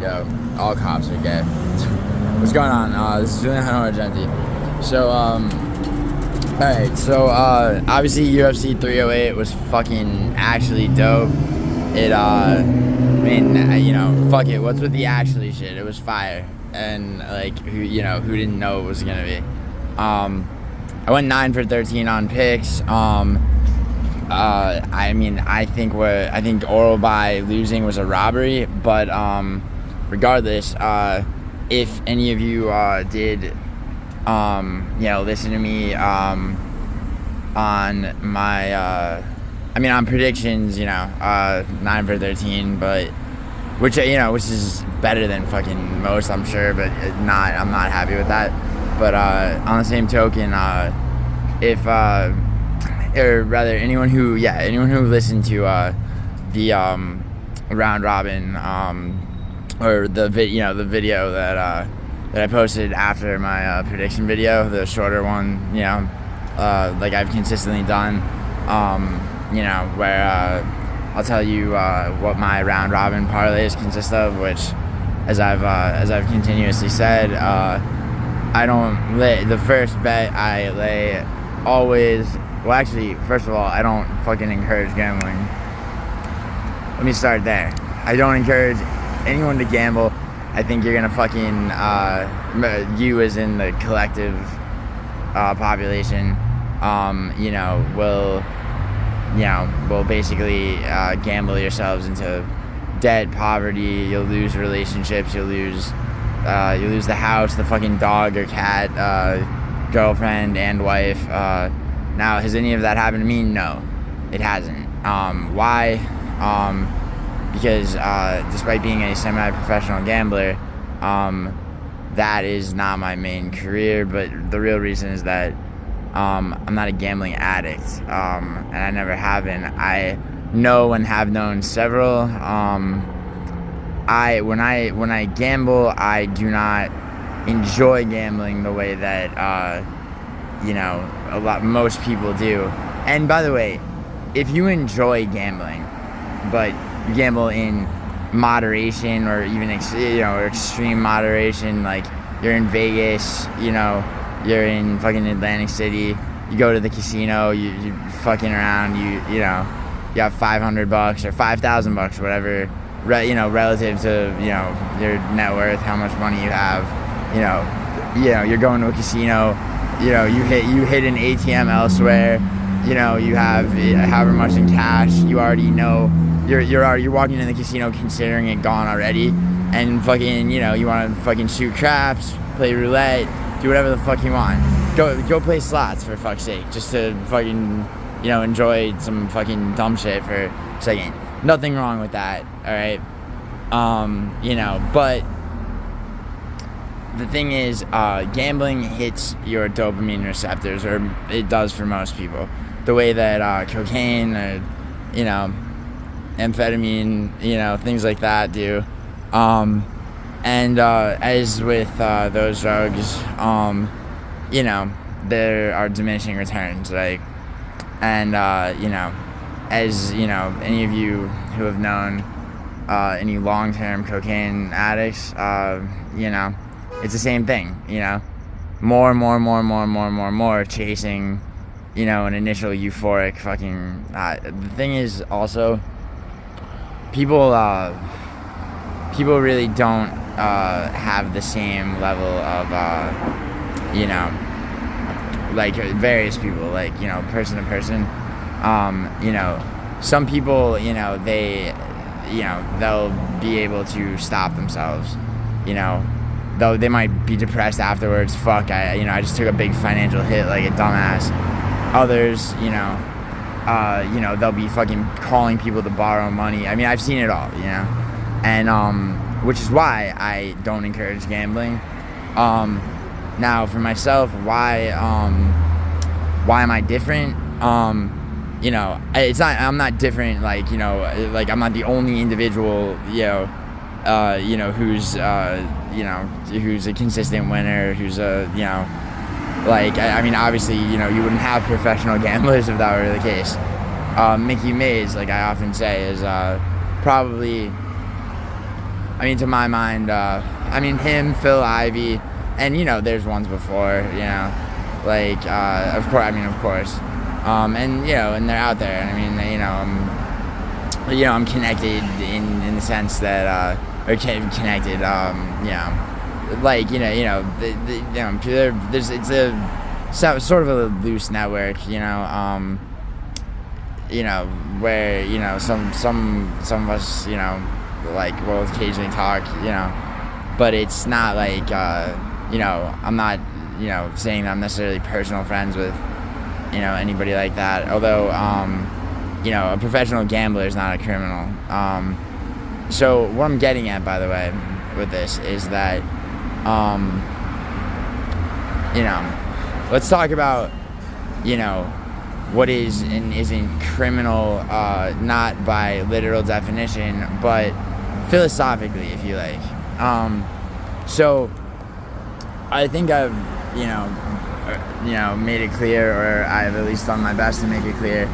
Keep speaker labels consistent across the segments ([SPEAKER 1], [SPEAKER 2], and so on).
[SPEAKER 1] Yo, all cops are gay. What's going on? This is Juliano Argenti. So, alright, so, obviously UFC 308 was fucking actually dope. It, fuck it, what's with the actually shit? It was fire. And, like, who didn't know it was gonna be? I went 9 for 13 on picks. I think Orolbai losing was a robbery, but regardless, if any of you did listen to me on my on predictions, 9 for 13, but which is better than fucking most, I'm sure, but I'm not happy with that. But on the same token, anyone who listened to the round robin or the video that I posted after my prediction video, the shorter one, like I've consistently done, where I'll tell you what my round robin parlays consist of, which, as I've continuously said, the first bet I lay always. Well, actually, first of all, I don't fucking encourage gambling. Let me start there. I don't encourage anyone to gamble. I think you're gonna fucking, you as in the collective population, will basically gamble yourselves into debt, poverty. You'll lose relationships. You'll lose the house, the fucking dog or cat, girlfriend and wife. Now, has any of that happened to me? No, it hasn't. Why? Because despite being a semi-professional gambler, that is not my main career, but the real reason is that I'm not a gambling addict, and I never have been. I know and have known several. When I gamble, I do not enjoy gambling the way that most people do. And by the way, if you enjoy gambling, but you gamble in moderation or even extreme moderation, like you're in Vegas, you're in fucking Atlantic City, you go to the casino, you fucking around, you have $500 or $5,000, whatever, relative to your net worth, how much money you have, you're going to a casino, you hit an ATM elsewhere, you have however much in cash, you already know, you're walking in the casino considering it gone already, and fucking, you want to fucking shoot craps, play roulette, do whatever the fuck you want. Go play slots, for fuck's sake, just to fucking, enjoy some fucking dumb shit for a second. Nothing wrong with that, alright? But the thing is, gambling hits your dopamine receptors, or it does for most people, the way that cocaine or, amphetamine, things like that do. And as with those drugs, there are diminishing returns, like, and as any of you who have known any long-term cocaine addicts, it's the same thing, more chasing, an initial euphoric fucking, the thing is also, people really don't have the same level of, like various people, like, person to person, some people, they'll be able to stop themselves, though they might be depressed afterwards. Fuck, I just took a big financial hit like a dumbass. Others, they'll be fucking calling people to borrow money. I mean, I've seen it all, and which is why I don't encourage gambling. Now for myself, why am I different? It's not. I'm not different. Like like I'm not the only individual. Who's who's a consistent winner. Who's a obviously you wouldn't have professional gamblers if that were the case. Mickey Mays, like I often say, is probably I mean, to my mind, I mean, him, Phil Ivey, and, you know, there's ones before, you know, like, of course, and, you know, and they're out there, and I mean, you know, I'm connected in the sense that, or connected, you know, like, you know, it's a sort of a loose network, you know, where, you know, some of us, you know, like, will occasionally talk, you know, but it's not like, you know, I'm not, you know, saying that I'm necessarily personal friends with, you know, anybody like that, although, you know, a professional gambler is not a criminal. So what I'm getting at, by the way, with this is that, you know, let's talk about, you know, what is and isn't criminal, not by literal definition, but philosophically, if you like. So I think I've, you know, made it clear, or I've at least done my best to make it clear,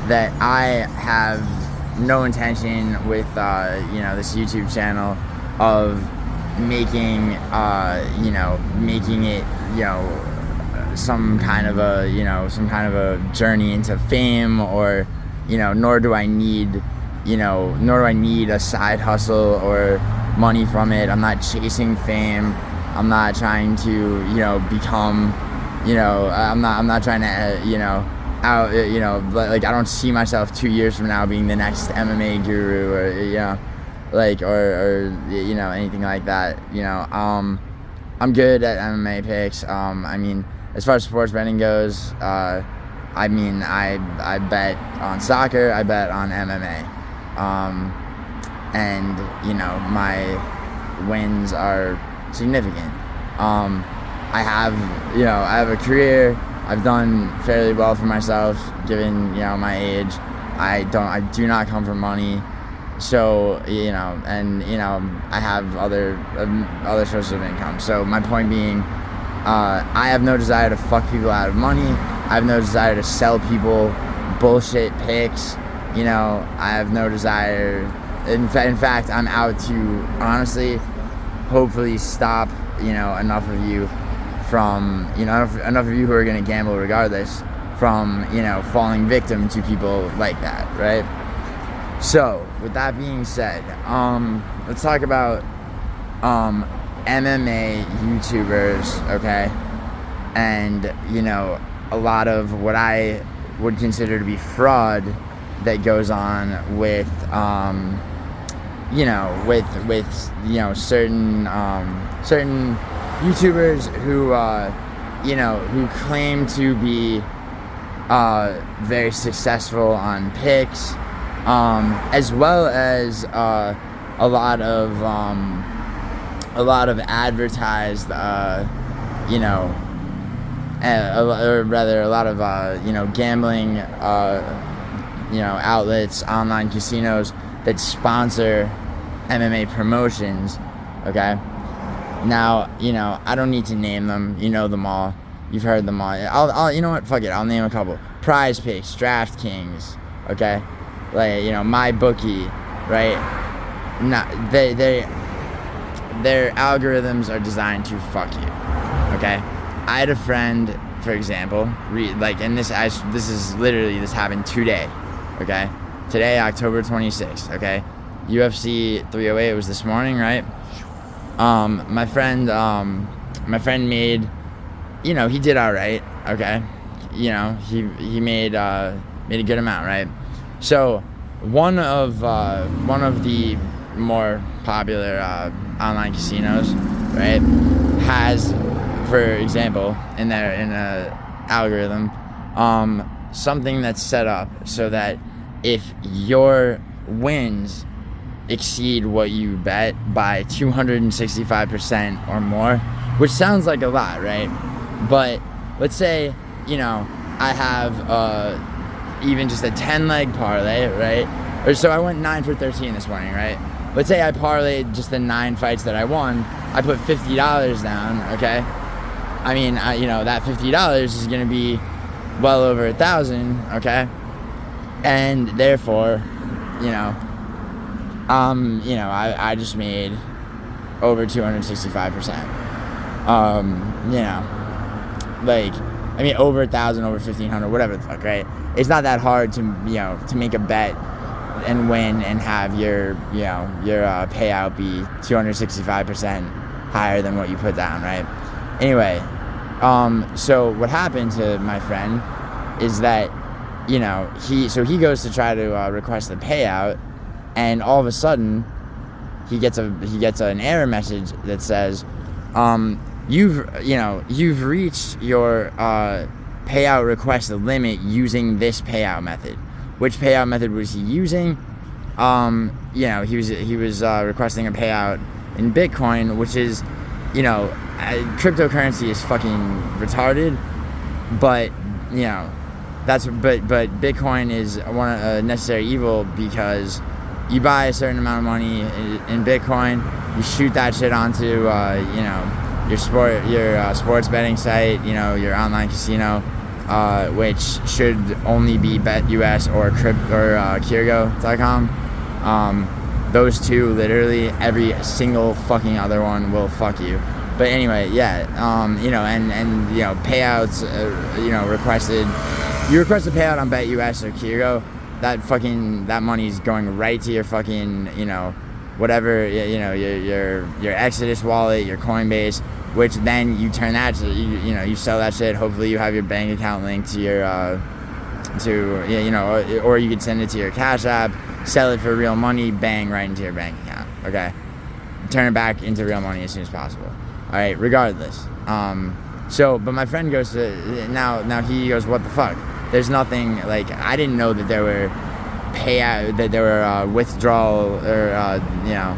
[SPEAKER 1] that I have no intention with, you know, this YouTube channel of making it, you know, some kind of a journey into fame, or, you know, nor do I need a side hustle or money from it. I'm not chasing fame. I'm not trying to, you know, become, you know, I'm not trying to, you know, like, I don't see myself 2 years from now being the next MMA guru, or, you know, like, or you know, anything like that, you know. I'm good at MMA picks. I mean, as far as sports betting goes, I mean, I bet on soccer, I bet on MMA, and, you know, my wins are significant. I have a career. I've done fairly well for myself, given, you know, my age. I do not come from money, so, you know, and, you know, I have other sources of income. So my point being, I have no desire to fuck people out of money. I have no desire to sell people bullshit picks. You know, I have no desire. In fact, I'm out to, honestly, hopefully stop, you know, enough of you from, you know, enough of you who are going to gamble regardless, from, you know, falling victim to people like that, right? So, with that being said, let's talk about MMA YouTubers, okay? And, you know, a lot of what I would consider to be fraud that goes on with, you know, with you know, certain YouTubers who, you know, who claim to be very successful on picks, as well as a lot of advertised, you know, or rather a lot of, you know, gambling, you know, outlets, online casinos that sponsor MMA promotions, okay? Now, you know, I don't need to name them. You know them all. You've heard them all. I'll you know what? Fuck it. I'll name a couple. Prize Picks, DraftKings, okay? Like, you know, my bookie, right? Not their algorithms are designed to fuck you, okay? I had a friend, for example, this happened today, okay? Today, October 26th, okay? UFC 308 was this morning, right? My friend made, you know, he did all right, okay? You know, he made a good amount, right? So one of the more popular online casinos, right, has, for example, in a algorithm, something that's set up so that if your wins exceed what you bet by 265% or more, which sounds like a lot, right? But let's say, you know, I have even just a 10-leg parlay, right? Or so I went 9 for 13 this morning, right? Let's say I parlayed just the 9 fights that I won. I put $50 down, okay? I mean, you know, that $50 is going to be well over $1,000, okay? And therefore, you know, I just made, over 265%. You know, like, I mean, over 1,000, over 1,500, whatever the fuck, right? It's not that hard to, you know, to make a bet and win and have your, you know, your payout be 265% higher than what you put down, right? Anyway, so what happened to my friend is that, you know, he goes to try to request the payout, and all of a sudden he gets an error message that says, you've reached your payout request limit using this payout method. Which payout method was he using? You know, he was requesting a payout in Bitcoin, which is, you know, cryptocurrency is fucking retarded, but, you know, but Bitcoin is a necessary evil, because you buy a certain amount of money in Bitcoin, you shoot that shit onto, you know, your sports betting site, you know, your online casino, which should only be BetUS or Kirgo.com. Those two, literally, every single fucking other one will fuck you. But anyway, yeah, you know, and you know, payouts, you know, you request a payout on BetUS or Kirgo, that money's going right to your fucking, you know, whatever, you know, your Exodus wallet, your Coinbase, which then you turn that to, you know, you sell that shit. Hopefully you have your bank account linked to your, you know, or you could send it to your Cash App, sell it for real money, bang, right into your bank account, okay? Turn it back into real money as soon as possible. All right, regardless. But my friend goes to, now he goes, what the fuck? There's nothing, like, I didn't know that there were withdrawal or, you know,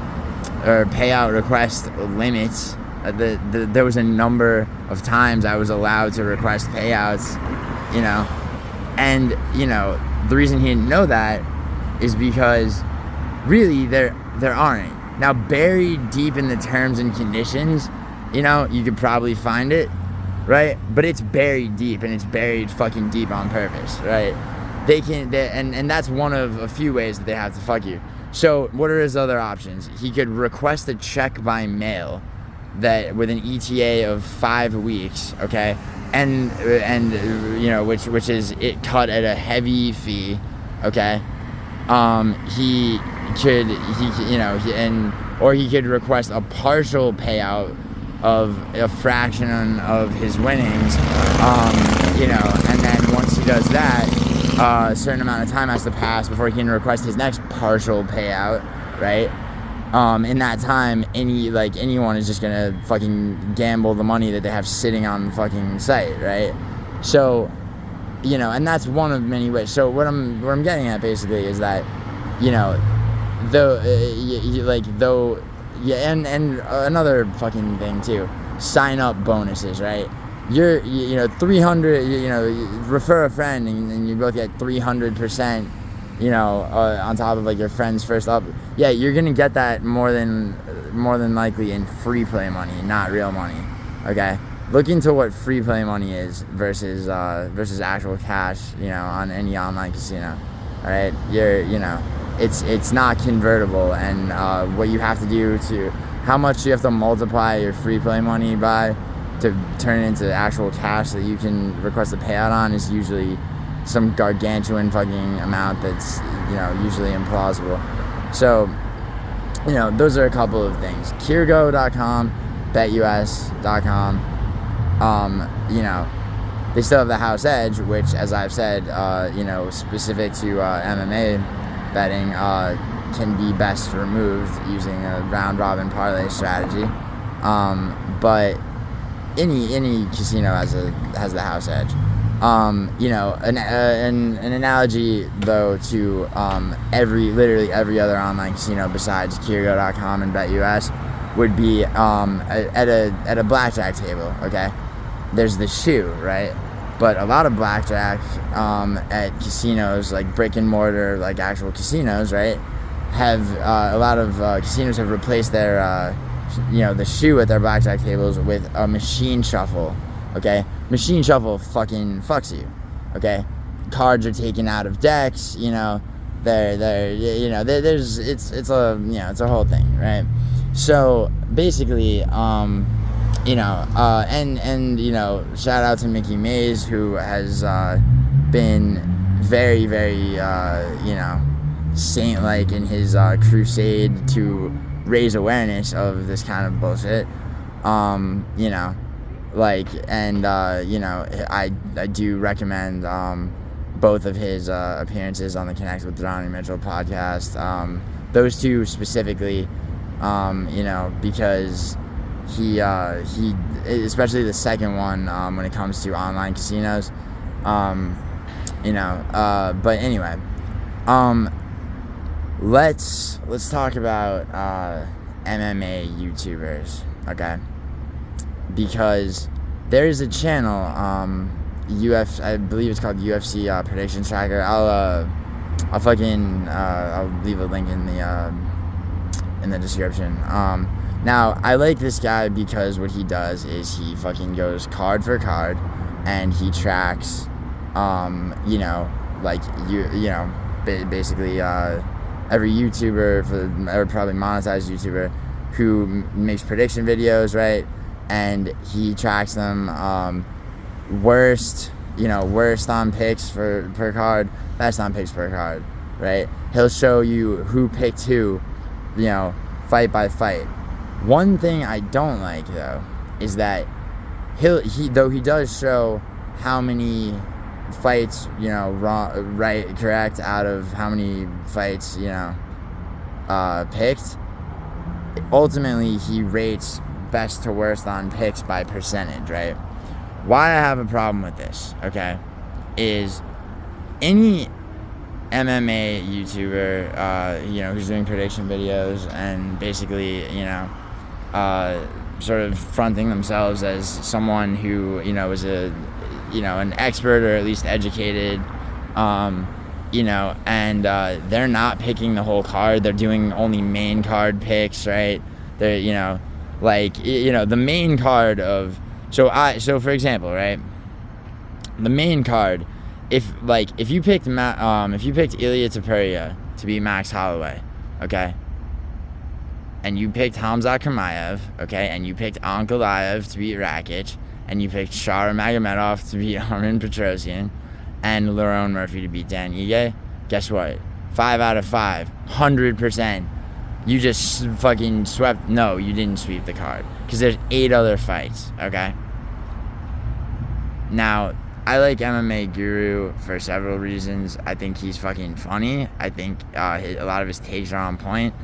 [SPEAKER 1] or payout request limits. There was a number of times I was allowed to request payouts, you know, and, you know, the reason he didn't know that is because really there aren't. Now, buried deep in the terms and conditions, you know, you could probably find it, right? But it's buried deep, and it's buried fucking deep on purpose, right? And that's one of a few ways that they have to fuck you. So what are his other options? He could request a check by mail that with an ETA of 5 weeks, okay, and you know, which is it cut at a heavy fee, okay. He could request a partial payout of a fraction of his winnings, you know, and then once he does that, a certain amount of time has to pass before he can request his next partial payout, right? In that time, anyone is just gonna fucking gamble the money that they have sitting on the fucking site, right? So, you know, and that's one of many ways. So what I'm getting at basically is that, you know, and another fucking thing too, sign up bonuses, right? You know, 300, you know, refer a friend and you both get 300%, you know, on top of like your friend's first up. Yeah, you're gonna get that more than likely in free play money, not real money. Okay, look into what free play money is versus actual cash, you know, on any online casino. All right, you know, it's not convertible, and what you have to do how much you have to multiply your free play money by to turn it into actual cash that you can request a payout on is usually some gargantuan fucking amount that's, you know, usually implausible. So, you know, those are a couple of things. Kirgo.com, BetUS.com, you know, they still have the house edge, which, as I've said, you know, specific to MMA betting, can be best removed using a round robin parlay strategy. But any casino has the house edge. You know, an analogy though to literally every other online casino besides Kirgo.com and BetUS would be at a blackjack table. Okay, there's the shoe, right? But a lot of blackjack at casinos, like brick and mortar, like actual casinos, right, have a lot of casinos have replaced their you know, the shoe at their blackjack tables with a machine shuffle. Okay, machine shuffle fucking fucks you. Okay, cards are taken out of decks. You know, it's a whole thing, right? So basically, you know, and you know, shout out to Mickey Mays, who has been very, very, you know, saint-like in his crusade to raise awareness of this kind of bullshit. You know, like, and you know, I do recommend both of his appearances on the Connect with Donnie Mitchell podcast. Those two specifically, you know, because he especially the second one, when it comes to online casinos, you know, but anyway, let's talk about MMA YouTubers, okay? Because there's a channel, I believe it's called UFC Prediction Tracker. I'll leave a link in the description. Now, I like this guy because what he does is he fucking goes card for card, and he tracks, you know, like, you know, basically, every YouTuber, or probably monetized YouTuber, who makes prediction videos, right? And he tracks them, worst on picks per card, best on picks per card, right? He'll show you who picked who, you know, fight by fight. One thing I don't like, though, is that he does show how many fights, you know, correct out of how many fights, you know, picked. Ultimately, he rates best to worst on picks by percentage, right? Why I have a problem with this, okay, is any MMA YouTuber, you know, who's doing prediction videos and basically, you know, sort of fronting themselves as someone who, you know, is an expert or at least educated, you know, and they're not picking the whole card. They're doing only main card picks, right? They're, you know, like, you know, the main card of, so for example, right, the main card, if you picked Ilia Topuria to beat Max Holloway, okay, and you picked Hamzat Chimaev, okay, and you picked Ankalaev to beat Rakic, and you picked Shara Magomedov to beat Armin Petrosyan, and Lerone Murphy to beat Dan Ige, guess what? 5 out of 5, 100%. You just fucking swept. No, you didn't sweep the card, because there's 8 other fights, okay? Now, I like MMA Guru for several reasons. I think he's fucking funny. I think a lot of his takes are on point.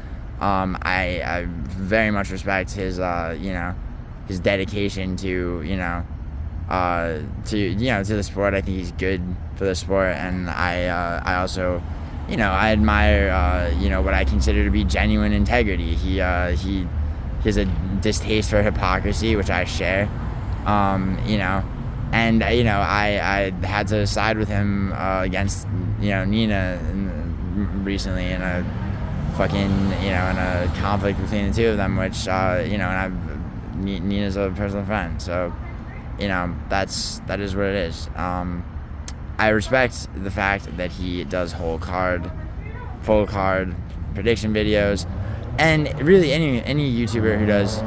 [SPEAKER 1] I very much respect his, you know, his dedication to, you know, to the sport. I think he's good for the sport, and I also, you know, I admire, you know, what I consider to be genuine integrity. He has a distaste for hypocrisy, which I share, you know, and, you know, I had to side with him against, you know, Nina recently in a fucking, you know, in a conflict between the two of them, which, you know, and Nina's a personal friend, so, you know, that is what it is. I respect the fact that he does full card prediction videos, and really any YouTuber who does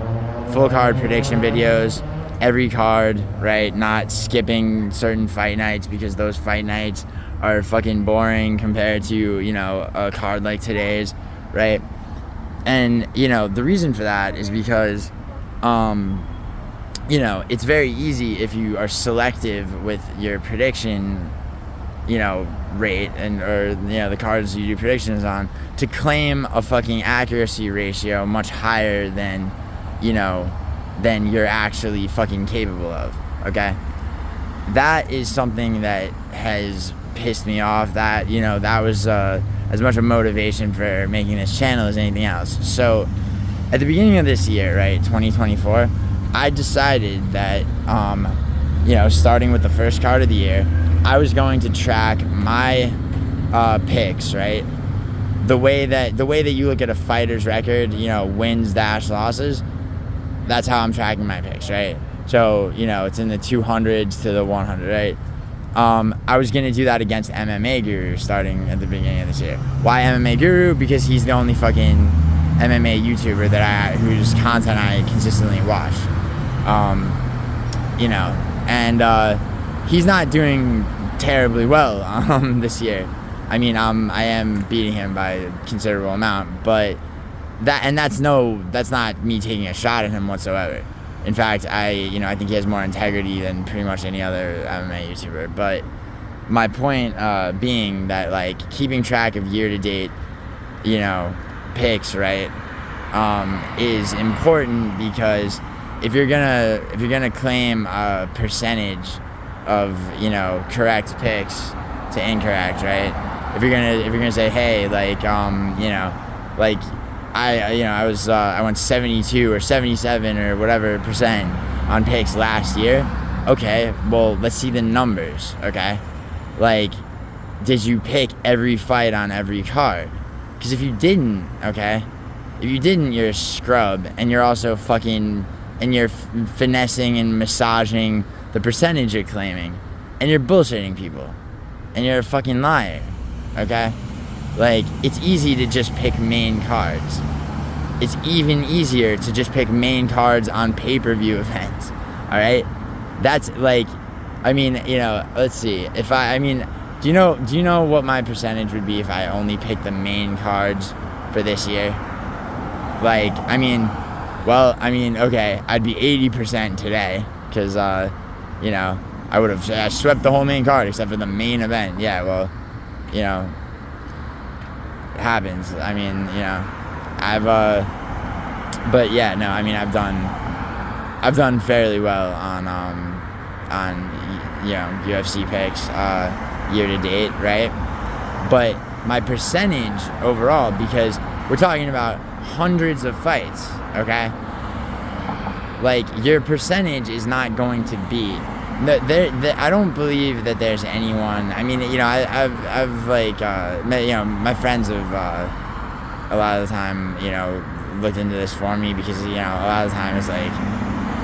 [SPEAKER 1] full card prediction videos, every card, right, not skipping certain fight nights because those fight nights are fucking boring compared to, you know, a card like today's, right? And, you know, the reason for that is because, you know, it's very easy if you are selective with your prediction, you know, rate, and, or, you know, the cards you do predictions on, to claim a fucking accuracy ratio much higher than, you know, than you're actually fucking capable of, okay? That is something that has pissed me off. That, you know, that was as much a motivation for making this channel as anything else. So at the beginning of this year, right, 2024, I decided that, you know, starting with the first card of the year, I was going to track my picks, right? The way that you look at a fighter's record, you know, wins dash losses, that's how I'm tracking my picks, right? So, you know, it's in the 200s to the 100, right? I was going to do that against MMA Guru starting at the beginning of this year. Why MMA Guru? Because he's the only fucking MMA YouTuber whose content I consistently watch. You know, and he's not doing terribly well this year. I mean, I am beating him by a considerable amount, but that's not me taking a shot at him whatsoever. In fact, I think he has more integrity than pretty much any other MMA YouTuber. But my point being that, like, keeping track of year-to-date, you know, picks, right, is important, because if you're gonna claim a percentage of, you know, correct picks to incorrect, right? If you're gonna say, hey, like, you know, like, I went 72 or 77 or whatever percent on picks last year. Okay, well, let's see the numbers, okay? Like, did you pick every fight on every card? Because if you didn't, okay, you're a scrub, and you're also and you're finessing and massaging the percentage you're claiming, and you're bullshitting people, and you're a fucking liar, okay? Like, it's easy to just pick main cards. It's even easier to just pick main cards on pay-per-view events, all right? That's, like, I mean, you know, let's see. Do you know what my percentage would be if I only picked the main cards for this year? Like, okay, I'd be 80% today, because, you know, I would have swept the whole main card except for the main event. Yeah, well, you know, it happens. I mean, you know, but yeah, no, I mean, I've done fairly well on you know, UFC picks, year to date, right? But my percentage overall, because we're talking about hundreds of fights, okay? Like, your percentage is not going to be I don't believe that there's anyone. I mean, you know, I've like, you know, my friends have a lot of the time, you know, looked into this for me, because, you know, a lot of the time it's like,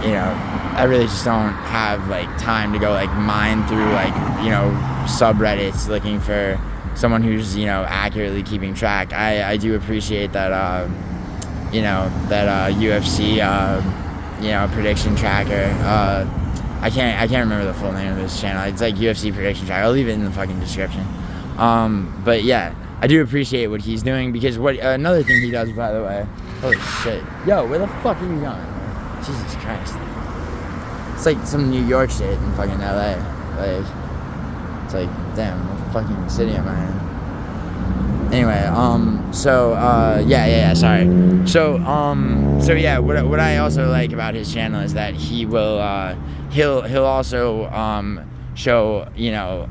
[SPEAKER 1] you know, I really just don't have, like, time to go, like, mine through, like, you know, subreddits looking for someone who's, you know, accurately keeping track. I do appreciate that, you know, that UFC, you know, prediction tracker. I can't remember the full name of this channel. It's like UFC prediction tracker. I'll leave it in the fucking description. But yeah, I do appreciate what he's doing, because another thing he does, by the way. Holy shit. Yo, where the fuck are you going? Jesus Christ. It's like some New York shit in fucking LA. Like, it's like, damn, what fucking city am I in? Anyway, yeah, sorry. So yeah, what I also like about his channel is that he will, he'll also, show, you know,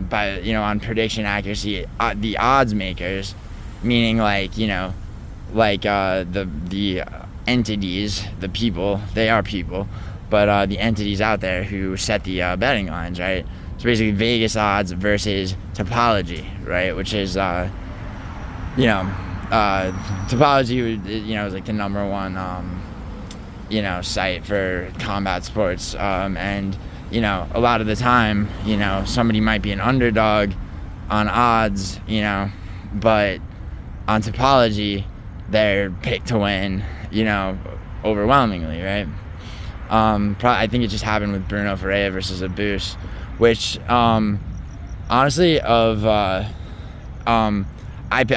[SPEAKER 1] by, you know, on prediction accuracy, the odds makers, meaning, like, you know, like, the entities, the people, they are people, but, the entities out there who set the, betting lines, right? So basically Vegas odds versus Topology, right? Which is, you know, Topology, you know, is like the number one, you know, site for combat sports. And, you know, a lot of the time, you know, somebody might be an underdog on odds, you know, but on Topology, they're picked to win, you know, overwhelmingly, right? I think it just happened with Bruno Ferreira versus Abus, which, honestly, I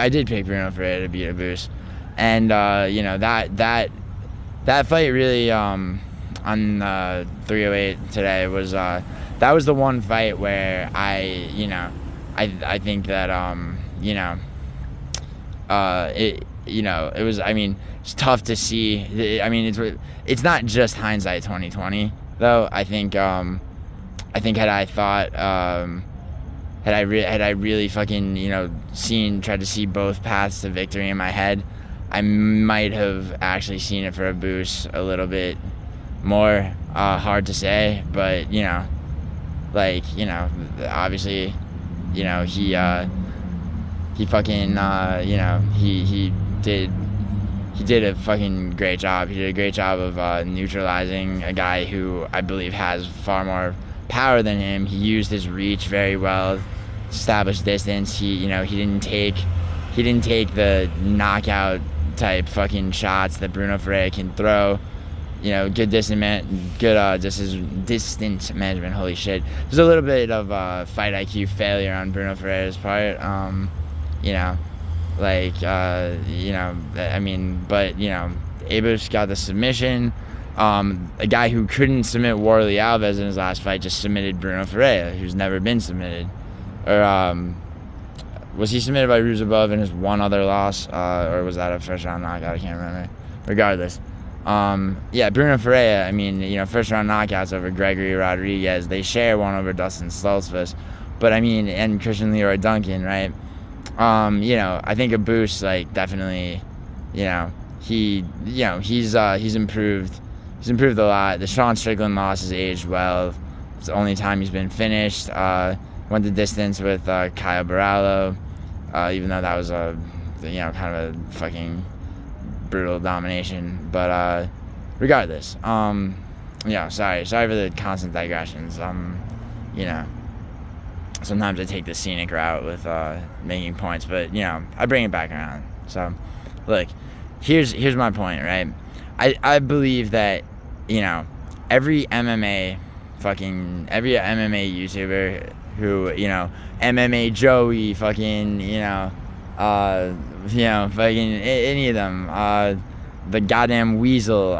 [SPEAKER 1] did pick Bruno Ferreira to beat Abus, and, you know, that fight really, on 308 today was, that was the one fight where I think that, you know, it was, I mean, it's tough to see. I mean, it's not just hindsight 2020, though. I think had I thought, had I really fucking, you know, tried to see both paths to victory in my head, I might have actually seen it for a boost a little bit more. Hard to say, but, you know, like, you know, obviously, you know, he fucking, you know, he did a fucking great job. He did a great job of neutralizing a guy who I believe has far more power than him. He used his reach very well, established distance. He didn't take the knockout type fucking shots that Bruno Ferreira can throw. You know, good distance management. Holy shit. There's a little bit of fight IQ failure on Bruno Ferreira's part. You know, like, you know, I mean, but, you know, Abus got the submission. A guy who couldn't submit Warley Alves in his last fight just submitted Bruno Ferreira, who's never been submitted. Or, was he submitted by Ruzabov in his one other loss? Or was that a first round knockout? I can't remember. Regardless. Yeah, Bruno Ferreira, I mean, you know, first round knockouts over Gregory Rodriguez. They share one over Dustin Stoltzfus. But, I mean, and Christian Leroy Duncan, right? You know, I think Abus, like, definitely, you know, he's improved. He's improved a lot. The Sean Strickland loss has aged well. It's the only time he's been finished. Went the distance with Kyle Barallo, even though that was a, you know, kind of a fucking brutal domination. But regardless, yeah, sorry for the constant digressions. You know, sometimes I take the scenic route with making points, but, you know, I bring it back around. So, look, here's my point, right? I believe that, you know, every MMA YouTuber who, you know, MMA Joey, fucking, you know, fucking any of them, the goddamn Weasel,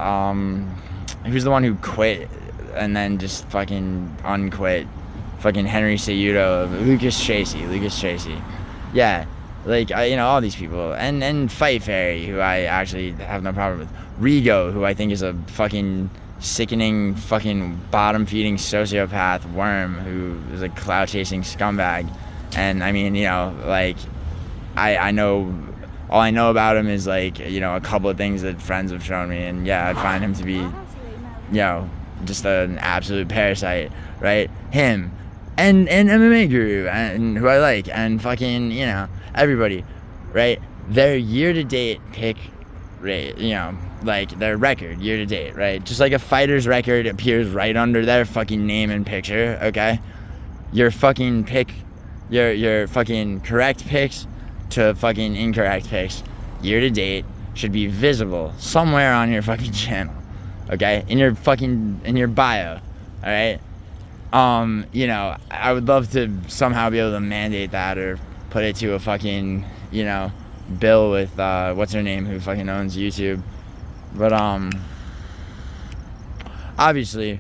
[SPEAKER 1] who's the one who quit and then just fucking unquit, fucking Henry Cejudo, Lucas Tracy, yeah, like, you know, all these people, and Fight Fairy, who I actually have no problem with, Rigo, who I think is a fucking sickening, fucking bottom-feeding sociopath worm who is a clout-chasing scumbag. And, I mean, you know, like, I know, all I know about him is, like, you know, a couple of things that friends have shown me, and, yeah, I find him to be, you know, just an absolute parasite, right? Him, and MMA Guru, and who I like, and fucking, you know, everybody, right? Their year-to-date pick rate, you know, like, their record year-to-date, right? Just like a fighter's record appears right under their fucking name and picture, okay? Your fucking pick, your fucking correct picks to fucking incorrect picks year-to-date should be visible somewhere on your fucking channel, okay? In your bio, alright? You know, I would love to somehow be able to mandate that or put it to a fucking, you know, bill with, what's her name, who fucking owns YouTube. But, obviously,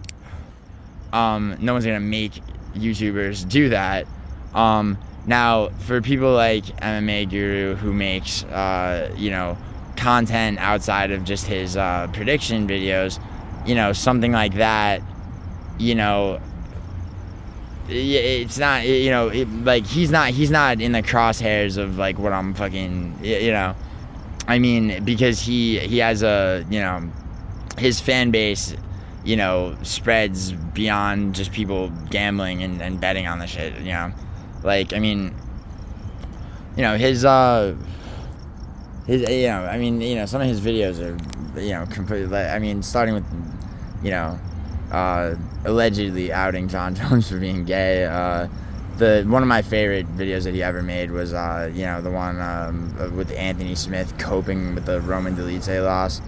[SPEAKER 1] no one's gonna make YouTubers do that. Now, for people like MMA Guru, who makes, you know, content outside of just his, prediction videos, you know, something like that, you know, it's not, you know, like, he's not in the crosshairs of, like, what I'm fucking, you know, I mean, because he has a, you know, his fan base, you know, spreads beyond just people gambling and betting on the shit, you know, like, I mean, you know, his, you know, I mean, you know, some of his videos are, you know, completely, I mean, starting with, you know, allegedly outing John Jones for being gay. One of my favorite videos that he ever made was, you know, the one with Anthony Smith coping with the Roman Delite loss.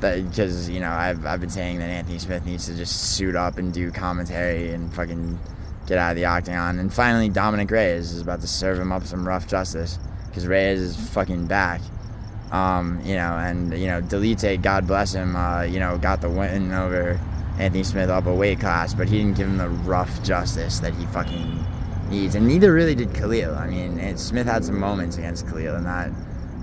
[SPEAKER 1] Because, you know, I've been saying that Anthony Smith needs to just suit up and do commentary and fucking get out of the octagon. And finally, Dominic Reyes is about to serve him up some rough justice because Reyes is fucking back. You know, and, you know, Delite, God bless him, you know, got the win over Anthony Smith up a weight class, but he didn't give him the rough justice that he fucking needs, and neither really did Khalil. I mean, Smith had some moments against Khalil, and that,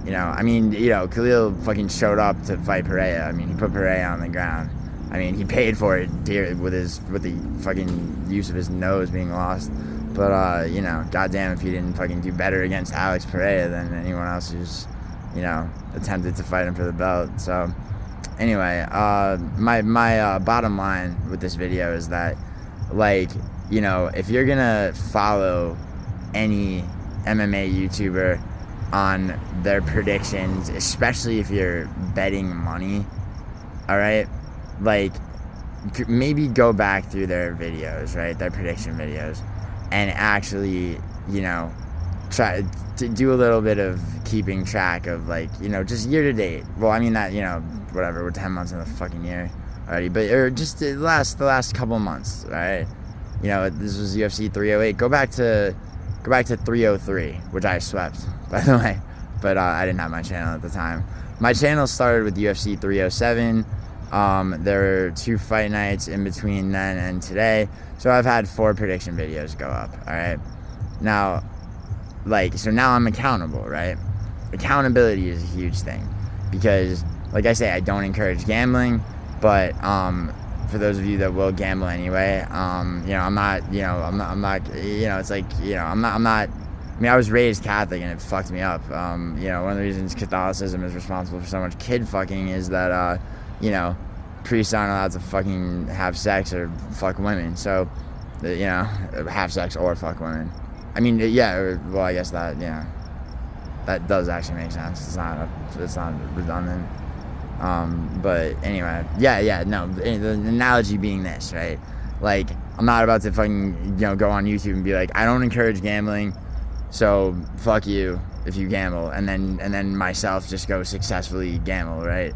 [SPEAKER 1] you know, I mean, you know, Khalil fucking showed up to fight Pereira. I mean, he put Pereira on the ground. I mean, he paid for it dear with the fucking use of his nose being lost. But, you know, goddamn if he didn't fucking do better against Alex Pereira than anyone else who's, you know, attempted to fight him for the belt. So, anyway, my bottom line with this video is that, like, you know, if you're gonna follow any MMA YouTuber on their predictions, especially if you're betting money, all right, like, maybe go back through their videos, right, their prediction videos, and actually, you know, try to do a little bit of keeping track of, like, you know, just year to date. Well, I mean that, you know, whatever, we're 10 months in the fucking year already, but or just the last couple months, right? You know, this was UFC 308. Go back to 303, which I swept, by the way, but I didn't have my channel at the time. My channel started with UFC 307. There were 2 fight nights in between then and today, so I've had 4 prediction videos go up. All right, now, like, so now I'm accountable, right? Accountability is a huge thing, because, like I say, I don't encourage gambling, but for those of you that will gamble anyway, you know, I'm not, you know, it's like, you know, I'm not. I mean, I was raised Catholic and it fucked me up. You know, one of the reasons Catholicism is responsible for so much kid fucking is that, you know, priests aren't allowed to fucking have sex or fuck women. So, you know, have sex or fuck women. I mean, yeah, well, I guess that, yeah, that does actually make sense. It's not redundant. But anyway, no, the analogy being this, right? Like, I'm not about to fucking, you know, go on YouTube and be like, I don't encourage gambling, so fuck you if you gamble, and then myself just go successfully gamble, right?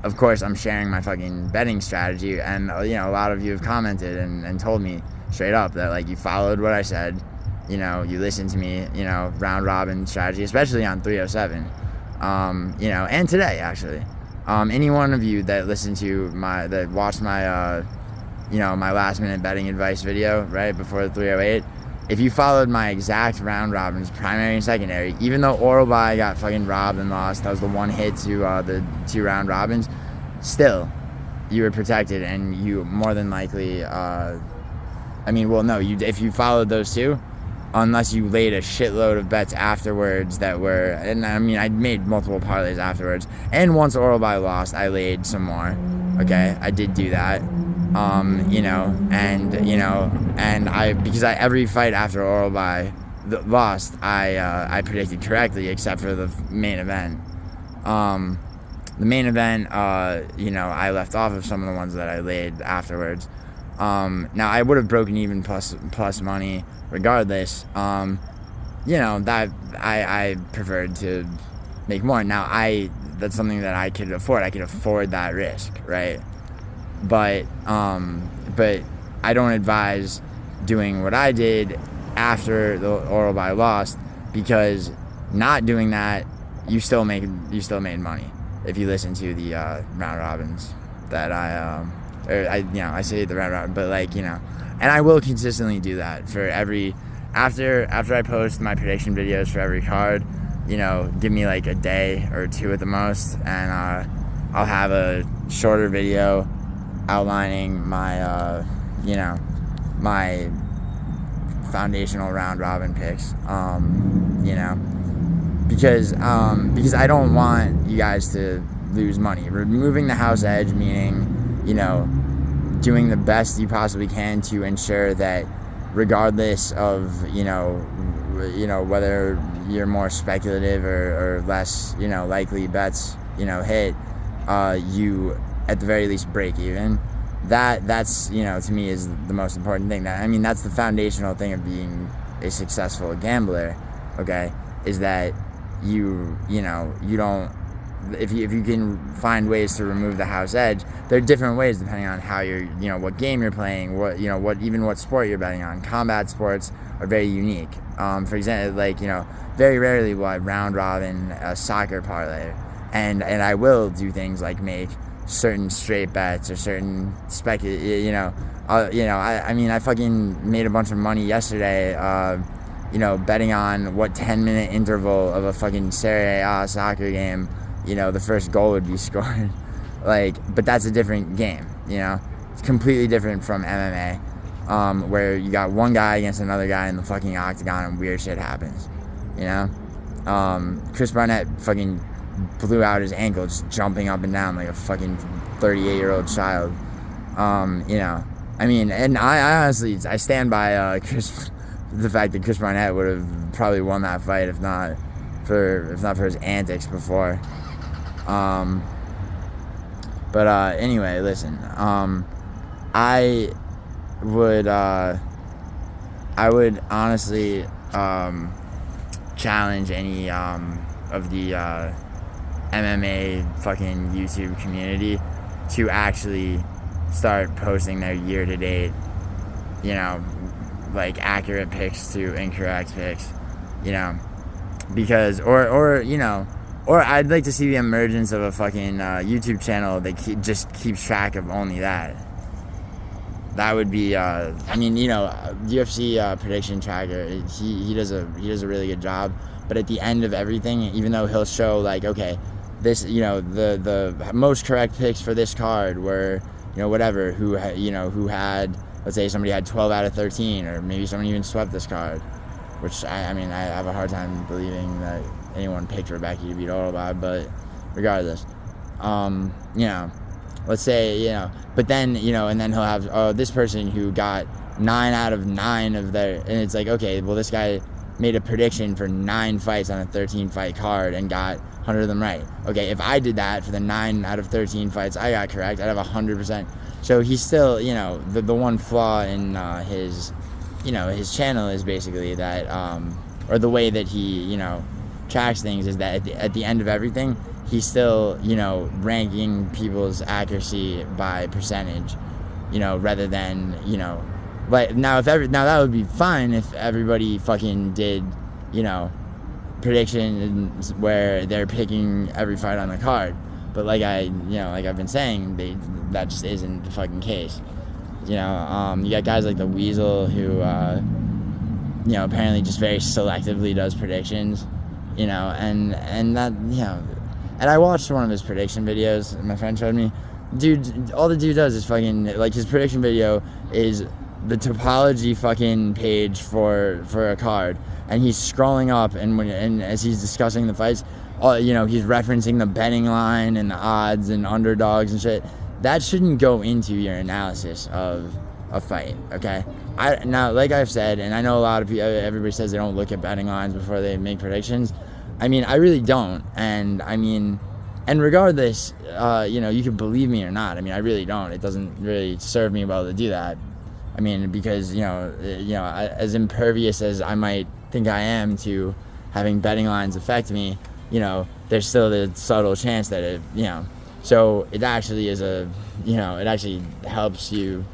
[SPEAKER 1] Of course, I'm sharing my fucking betting strategy, and, you know, a lot of you have commented and told me straight up that, like, you followed what I said, you know, you listened to me, you know, round robin strategy, especially on 307, you know, and today, actually. Any one of you that listened to that watched my, you know, my last minute betting advice video, right, before the 308, if you followed my exact round robins, primary and secondary, even though Orolbai got fucking robbed and lost, that was the one hit to the 2 round robins, still, you were protected, and you more than likely, I mean, well, no, if you followed those 2, unless you laid a shitload of bets afterwards that were, and I mean, I made multiple parlays afterwards, and once Orolbai lost, I laid some more, okay, I did do that, you know, and because every fight after Orolbai lost, I predicted correctly, except for the main event. The main event, you know, I left off of some of the ones that I laid afterwards. Now I would have broken even plus money regardless. You know, that I preferred to make more. Now that's something that I could afford. I could afford that risk, right? But I don't advise doing what I did after the Orolbai lost, because not doing that, you still made money if you listen to the round robins that I say the round robin, but, like, you know, and I will consistently do that for every after I post my prediction videos for every card. You know, give me like a day or 2 at the most, and I'll have a shorter video outlining my you know, my foundational round robin picks, you know, because I don't want you guys to lose money. Removing the house edge, meaning, you know, doing the best you possibly can to ensure that, regardless of, you know, whether you're more speculative or less, you know, likely bets, you know, hit, you at the very least break even. That's, you know, to me is the most important thing. That's the foundational thing of being a successful gambler, okay, is that you don't, if you can find ways to remove the house edge. There are different ways depending on how you're, you know, what game you're playing, what sport you're betting on. Combat sports are very unique. For example, like, you know, very rarely will I round robin a soccer parlay, and I will do things like make certain straight bets or certain I fucking made a bunch of money yesterday, you know, betting on what 10-minute interval of a fucking Serie A soccer game, you know, the first goal would be scored. Like, but that's a different game, you know. It's completely different from MMA, where you got one guy against another guy in the fucking octagon and weird shit happens, you know. Chris Barnett fucking blew out his ankle just jumping up and down like a fucking 38-year-old child. You know, and I honestly, I stand by the fact that Chris Barnett would have probably won that fight if not for his antics before. Anyway, listen, I would honestly, challenge any of the MMA fucking YouTube community to actually start posting their year-to-date, you know, like accurate picks to incorrect picks, you know, because or you know, or I'd like to see the emergence of a fucking YouTube channel that just keeps track of only that. That would be, I mean, you know, UFC prediction tracker. He does a really good job. But at the end of everything, even though he'll show like, okay, this, you know, the most correct picks for this card were, you know, whatever, who had, let's say somebody had 12 out of 13, or maybe someone even swept this card, which I mean, I have a hard time believing that anyone picked Rebecca to beat Orolbai, but regardless, you know, let's say, you know, but then, you know, and then he'll have, this person who got 9 out of 9 of their, and it's like, okay, well, this guy made a prediction for 9 fights on a 13 fight card and got 100 of them right. Okay, if I did that for the 9 out of 13 fights I got correct, I'd have 100%. So he's still, you know, the one flaw in his, you know, his channel is basically that, or the way that he, you know, tracks things is that at the end of everything, he's still, you know, ranking people's accuracy by percentage, you know, rather than, you know, like now that would be fine if everybody fucking did, you know, predictions where they're picking every fight on the card. But like I've been saying, that just isn't the fucking case. You know, you got guys like the Weasel who, you know, apparently just very selectively does predictions, you know, and that, you know, and I watched one of his prediction videos, my friend showed me. Dude, all the dude does is fucking, like, his prediction video is the topology fucking page for a card, and he's scrolling up, and as he's discussing the fights, you know, he's referencing the betting line and the odds and underdogs and shit. That shouldn't go into your analysis of a fight, okay? Now, like I've said, and I know a lot of people, everybody says they don't look at betting lines before they make predictions. I mean, I really don't, and I mean, and regardless, you know, you can believe me or not. I mean, I really don't. It doesn't really serve me well to do that. I mean, because, you know, as impervious as I might think I am to having betting lines affect me, you know, there's still the subtle chance that it, you know, so it actually is you know, it actually helps you,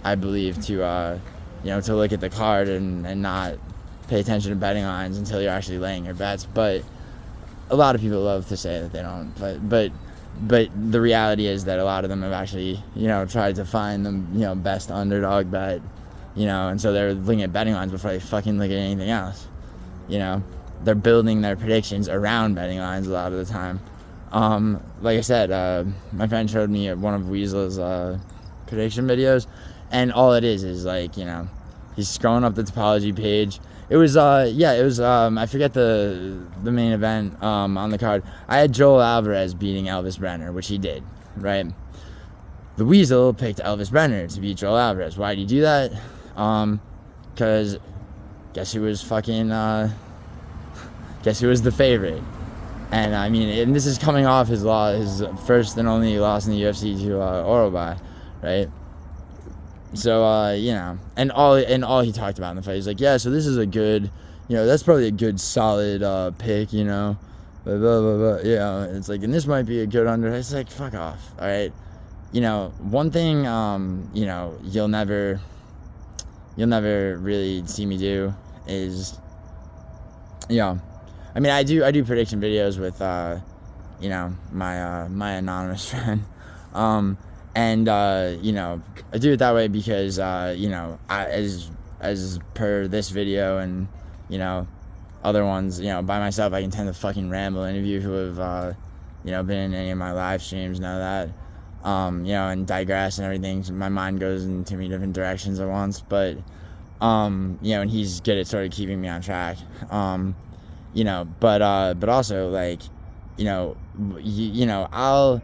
[SPEAKER 1] I believe, to, you know, to look at the card and not pay attention to betting lines until you're actually laying your bets. But a lot of people love to say that they don't, but the reality is that a lot of them have actually, you know, tried to find the, you know, best underdog bet, you know, and so they're looking at betting lines before they fucking look at anything else, you know. They're building their predictions around betting lines a lot of the time. Like I said, my friend showed me one of Weasel's prediction videos, and all it is like, you know, he's scrolling up the topology page. It was, I forget the main event on the card. I had Joel Alvarez beating Elvis Brenner, which he did, right? The Weasel picked Elvis Brenner to beat Joel Alvarez. Why did he do that? Because guess who was the favorite? And I mean, and this is coming off his first and only loss in the UFC to Orolbai, right? So, you know, and all he talked about in the fight, he's like, yeah, so this is a good, you know, that's probably a good solid pick, you know, blah, blah, blah, blah. You know, it's like, and this might be a good under. It's like, fuck off, all right? You know, one thing, you know, you'll never really see me do is, you know, I mean, I do prediction videos with, you know, my anonymous friend, and, you know, I do it that way because, you know, as per this video and, you know, other ones, you know, by myself, I can tend to fucking ramble. Any of you who have, you know, been in any of my live streams know that, you know, and digress and everything. So my mind goes in too many different directions at once, but, you know, and he's good at sort of keeping me on track, you know, but also, like, you know, I'll,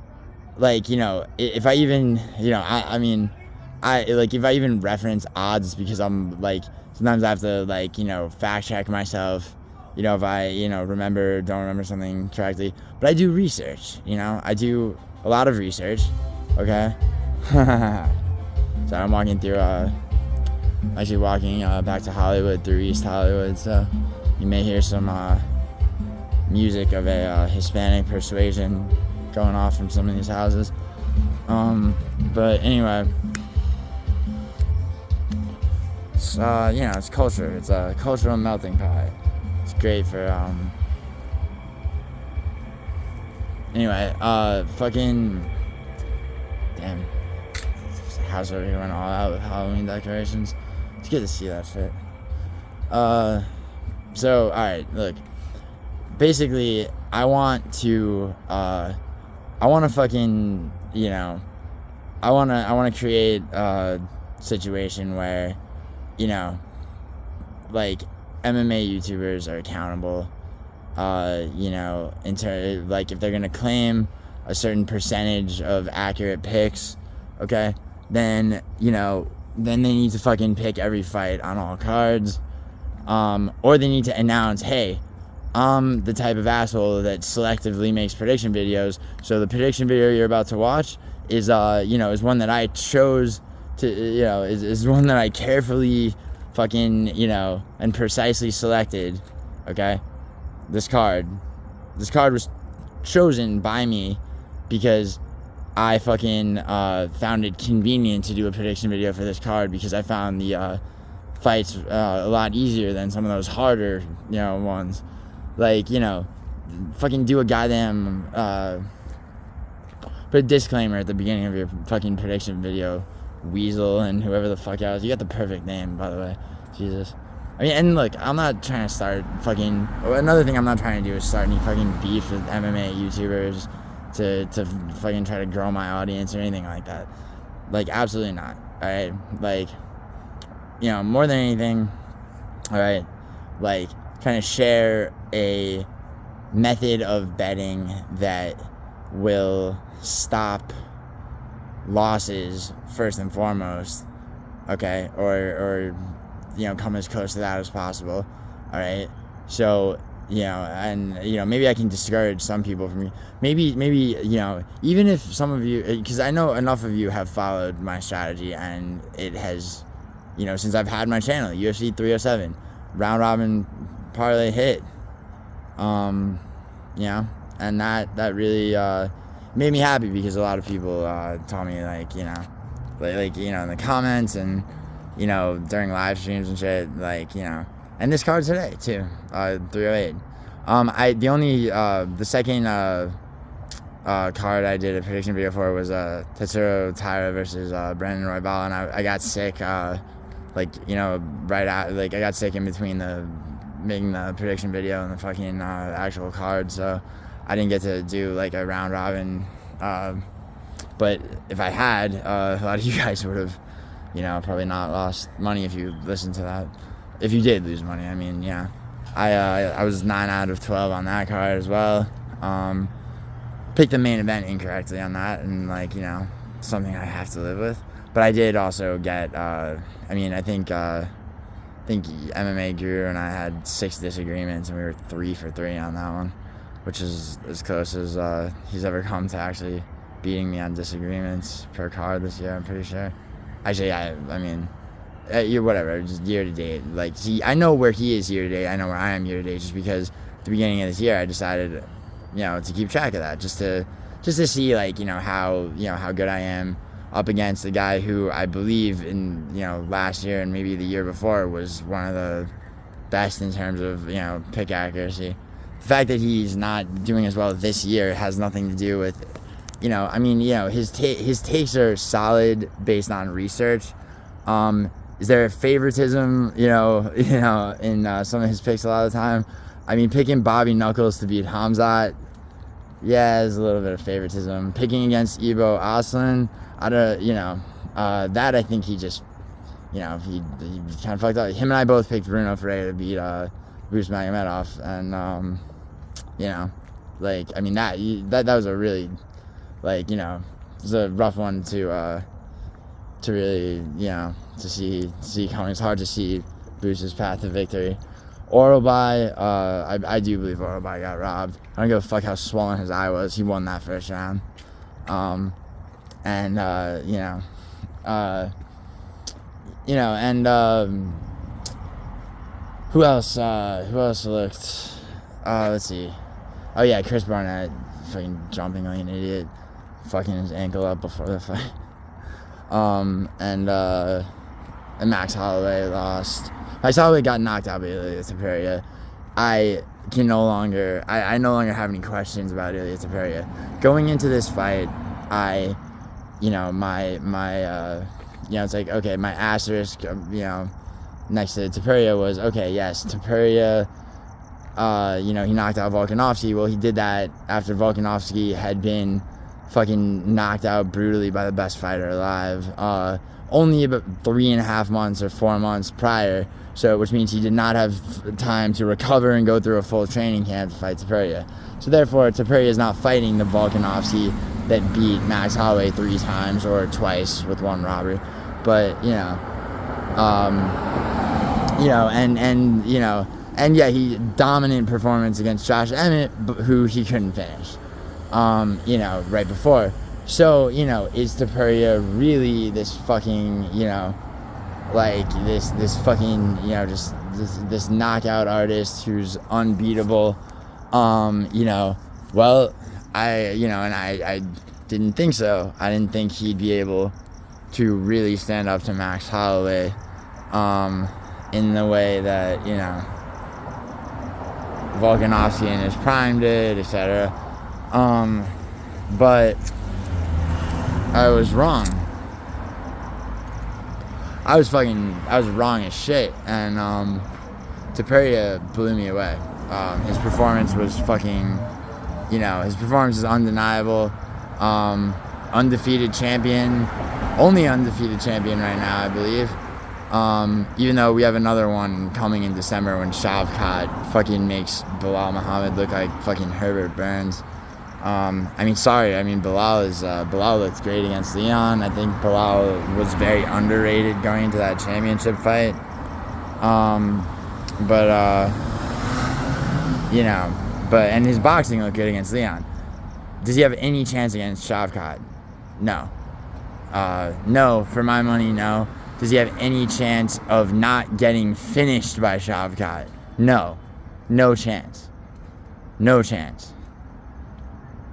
[SPEAKER 1] like, you know, if I even, you know, I mean, like, if I even reference odds, because I'm, like, sometimes I have to, like, you know, fact check myself, you know, if I, you know, don't remember something correctly, but I do research, you know, I do a lot of research, okay? So I'm walking through, actually walking back to Hollywood through East Hollywood, so You may hear some music of a Hispanic persuasion going off from some of these houses. But anyway, it's, it's culture. It's a cultural melting pot. It's great for, anyway, fucking, damn, house over here went all out with Halloween decorations. It's good to see that shit. So, alright, look, basically, I want to fucking, I want to create a situation where, like, MMA YouTubers are accountable, like, if they're gonna claim a certain percentage of accurate picks, okay, then they need to fucking pick every fight on all cards, or they need to announce, hey, I'm the type of asshole that selectively makes prediction videos, so the prediction video you're about to watch is one that I chose to, is one that I carefully fucking, and precisely selected, okay? This card was chosen by me because I fucking found it convenient to do a prediction video for this card, because I found the fights a lot easier than some of those harder, ones. Like, fucking do a goddamn, put a disclaimer at the beginning of your fucking prediction video, Weasel and whoever the fuck else. You got the perfect name, by the way. Jesus. I mean, and look, I'm not trying to start fucking, another thing I'm not trying to do is start any fucking beef with MMA YouTubers to fucking try to grow my audience or anything like that. Like, absolutely not. Alright? Like, more than anything, alright, like, trying to share a method of betting that will stop losses first and foremost, okay, or come as close to that as possible. All right, so and maybe I can discourage some people from maybe even if some of you, because I know enough of you have followed my strategy, and it has, since I've had my channel, UFC 307 round robin parlay hit, and that really made me happy, because a lot of people told me, like, in the comments and during live streams and shit, like, and this card today too, 308. The second card I did a prediction video for was Topuria versus Brandon Roybal, and I got sick right out, like, I got sick in between making the prediction video and the fucking actual card, so I didn't get to do like a round robin, but if I had, a lot of you guys would have, probably not lost money if you listened to that. If you did lose money, I mean, yeah. I was 9 out of 12 on that card as well. Picked the main event incorrectly on that, and something I have to live with. But I did also get, I think MMA Guru and I had 6 disagreements, and we were 3 for 3 on that one, which is as close as he's ever come to actually beating me on disagreements per card this year, I'm pretty sure. Actually, whatever, just year to date. Like, I know where he is year to date, I know where I am year to date, just because at the beginning of this year I decided, to keep track of that, just to see, like, how good I am up against the guy who I believe in, last year and maybe the year before was one of the best in terms of, pick accuracy. The fact that he's not doing as well this year has nothing to do with, his takes are solid based on research. Is there a favoritism, in some of his picks a lot of the time? I mean, picking Bobby Knuckles to beat Hamzat, yeah, there's a little bit of favoritism. Picking against Ibo Aslan, that I think he just, he kind of fucked up. Him and I both picked Bruno Ferreira to beat Bruce Magomedov, and that was a really, it was a rough one to really, to see coming. It's hard to see Bruce's path to victory. Orolbai, I do believe Orolbai got robbed. I don't give a fuck how swollen his eye was. He won that first round. Who else looked? Let's see. Oh yeah, Chris Barnett fucking jumping like an idiot, fucking his ankle up before the fight. And Max Holloway lost. Max Holloway got knocked out by Ilia Topuria. I no longer have any questions about Ilia Topuria. Going into this fight, it's like, okay, my asterisk, next to Topuria was, okay, yes, Topuria, he knocked out Volkanovski. Well, he did that after Volkanovski had been fucking knocked out brutally by the best fighter alive, only about 3.5 months or 4 months prior, which means he did not have time to recover and go through a full training camp to fight Topuria. So therefore, Topuria is not fighting the Volkanovski that beat Max Holloway 3 times or twice with 1 robbery. But, he dominant performance against Josh Emmett, who he couldn't finish, right before. So, is Topuria really this fucking, this fucking, this knockout artist who's unbeatable? Well, I didn't think so. I didn't think he'd be able to really stand up to Max Holloway, in the way that, Volkanovski in his prime did, etc. But I was wrong. I was wrong as shit, and Topuria blew me away. His performance was fucking, his performance is undeniable. Undefeated champion, only undefeated champion right now, I believe. Even though we have another one coming in December when Shavkat fucking makes Belal Muhammad look like fucking Herbert Burns. Belal looked great against Leon. I think Belal was very underrated going into that championship fight. And his boxing looked good against Leon. Does he have any chance against Shavkat? No. No, for my money, no. Does he have any chance of not getting finished by Shavkat? No. No chance. No chance.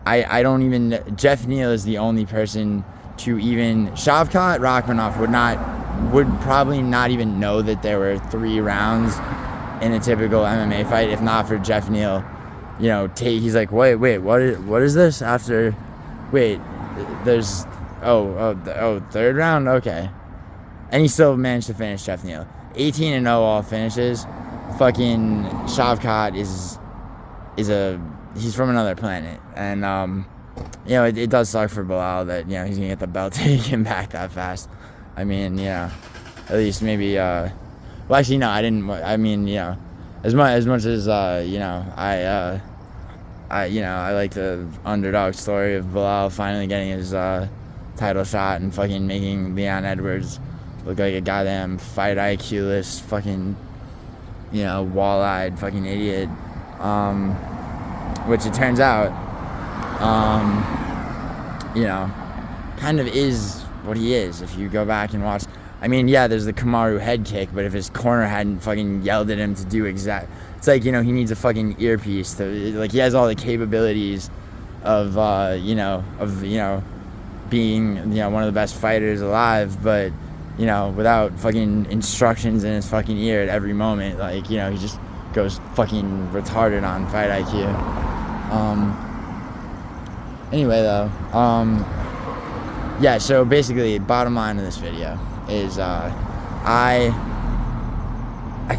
[SPEAKER 1] I don't even... Jeff Neal is the only person to even... Shavkat Rakhmonov would probably not even know that there were 3 rounds in a typical MMA fight, if not for Jeff Neal. He's like, wait, what is this? After... Wait, there's... third round? Okay. And he still managed to finish Jeff Neal. 18-0 all finishes. Fucking Shavkat he's from another planet. And, it does suck for Belal that, he's going to get the belt taken back that fast. I mean, at least maybe, well, actually, no, I didn't, I mean, as much as, I like the underdog story of Belal finally getting his, title shot and fucking making Leon Edwards look like a goddamn fight IQ-less fucking, wall-eyed fucking idiot, which it turns out, kind of is what he is if you go back and watch. I mean, yeah, there's the Kamaru head kick, but if his corner hadn't fucking yelled at him to do it's like, he needs a fucking earpiece to, like, he has all the capabilities of, being, one of the best fighters alive, but, without fucking instructions in his fucking ear at every moment, like, he just goes fucking retarded on fight IQ. Anyway, though, so basically, bottom line of this video is, I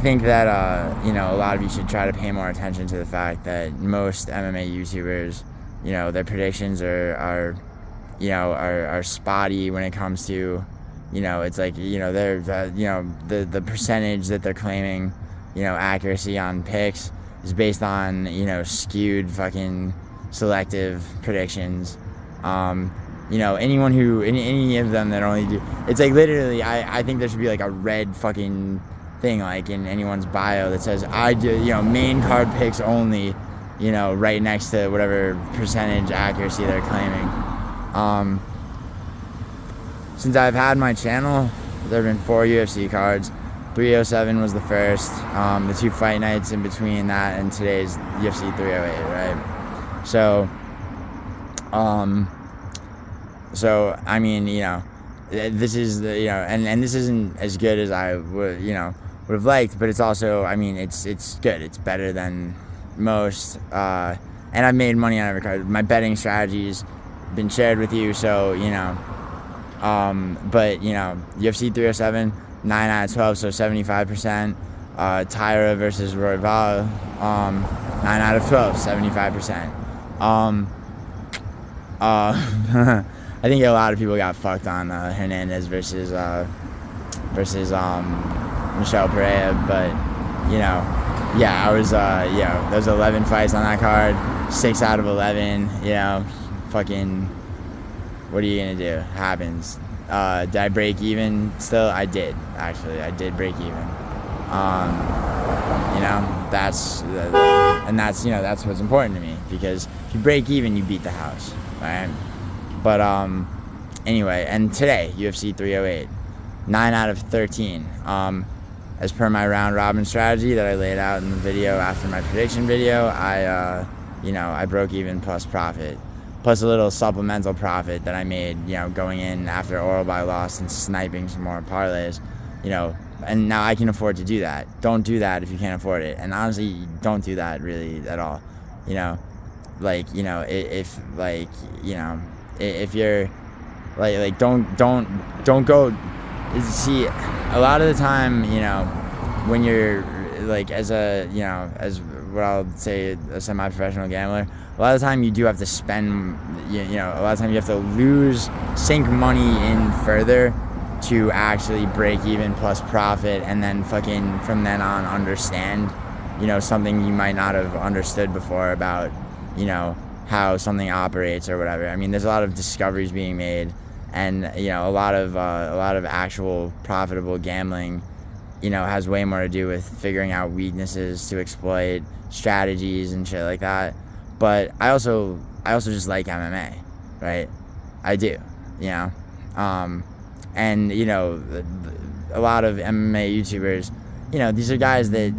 [SPEAKER 1] think that, a lot of you should try to pay more attention to the fact that most MMA YouTubers, their predictions are spotty when it comes to, it's like, they're, the percentage that they're claiming, accuracy on picks is based on, skewed fucking selective predictions. Anyone who, any of them that only do, it's like literally, I think there should be like a red fucking thing, like in anyone's bio that says, I do, main card picks only, right next to whatever percentage accuracy they're claiming. Since I've had my channel, there have been 4 UFC cards. 307 was the first. The 2 fight nights in between that and today's UFC 308, right? So I mean, this is the, and this isn't as good as I would, would have liked, but it's also, I mean, it's good. It's better than most. And I've made money on every card. My betting strategies been shared with you, so but UFC 307, 9 out of 12, so 75%. Tyra versus Orolbai, 9 out of 12, 75%. I think a lot of people got fucked on Hernandez versus Michelle Ferreira, but yeah, I was there's 11 fights on that card, 6 out of 11. Fucking, what are you gonna do? Happens. Did I break even? Still, I did. Actually, I did break even. That's that's what's important to me, because if you break even, you beat the house, right? But anyway, and today UFC 308, 9 out of 13. As per my round robin strategy that I laid out in the video after my prediction video, I broke even plus profit, plus a little supplemental profit that I made, going in after Orolbai lost and sniping some more parlays, and now I can afford to do that. Don't do that if you can't afford it, and honestly, don't do that really at all, if you're don't go. See, a lot of the time, when you're as what I'll say, a semi-professional gambler, a lot of the time you do have to spend, a lot of time you have to sink money in further to actually break even plus profit, and then fucking from then on understand, something you might not have understood before about, how something operates or whatever. I mean, there's a lot of discoveries being made, and a lot of actual profitable gambling, has way more to do with figuring out weaknesses to exploit, strategies and shit like that. But I also just like MMA, right? I do, and a lot of MMA YouTubers, these are guys that,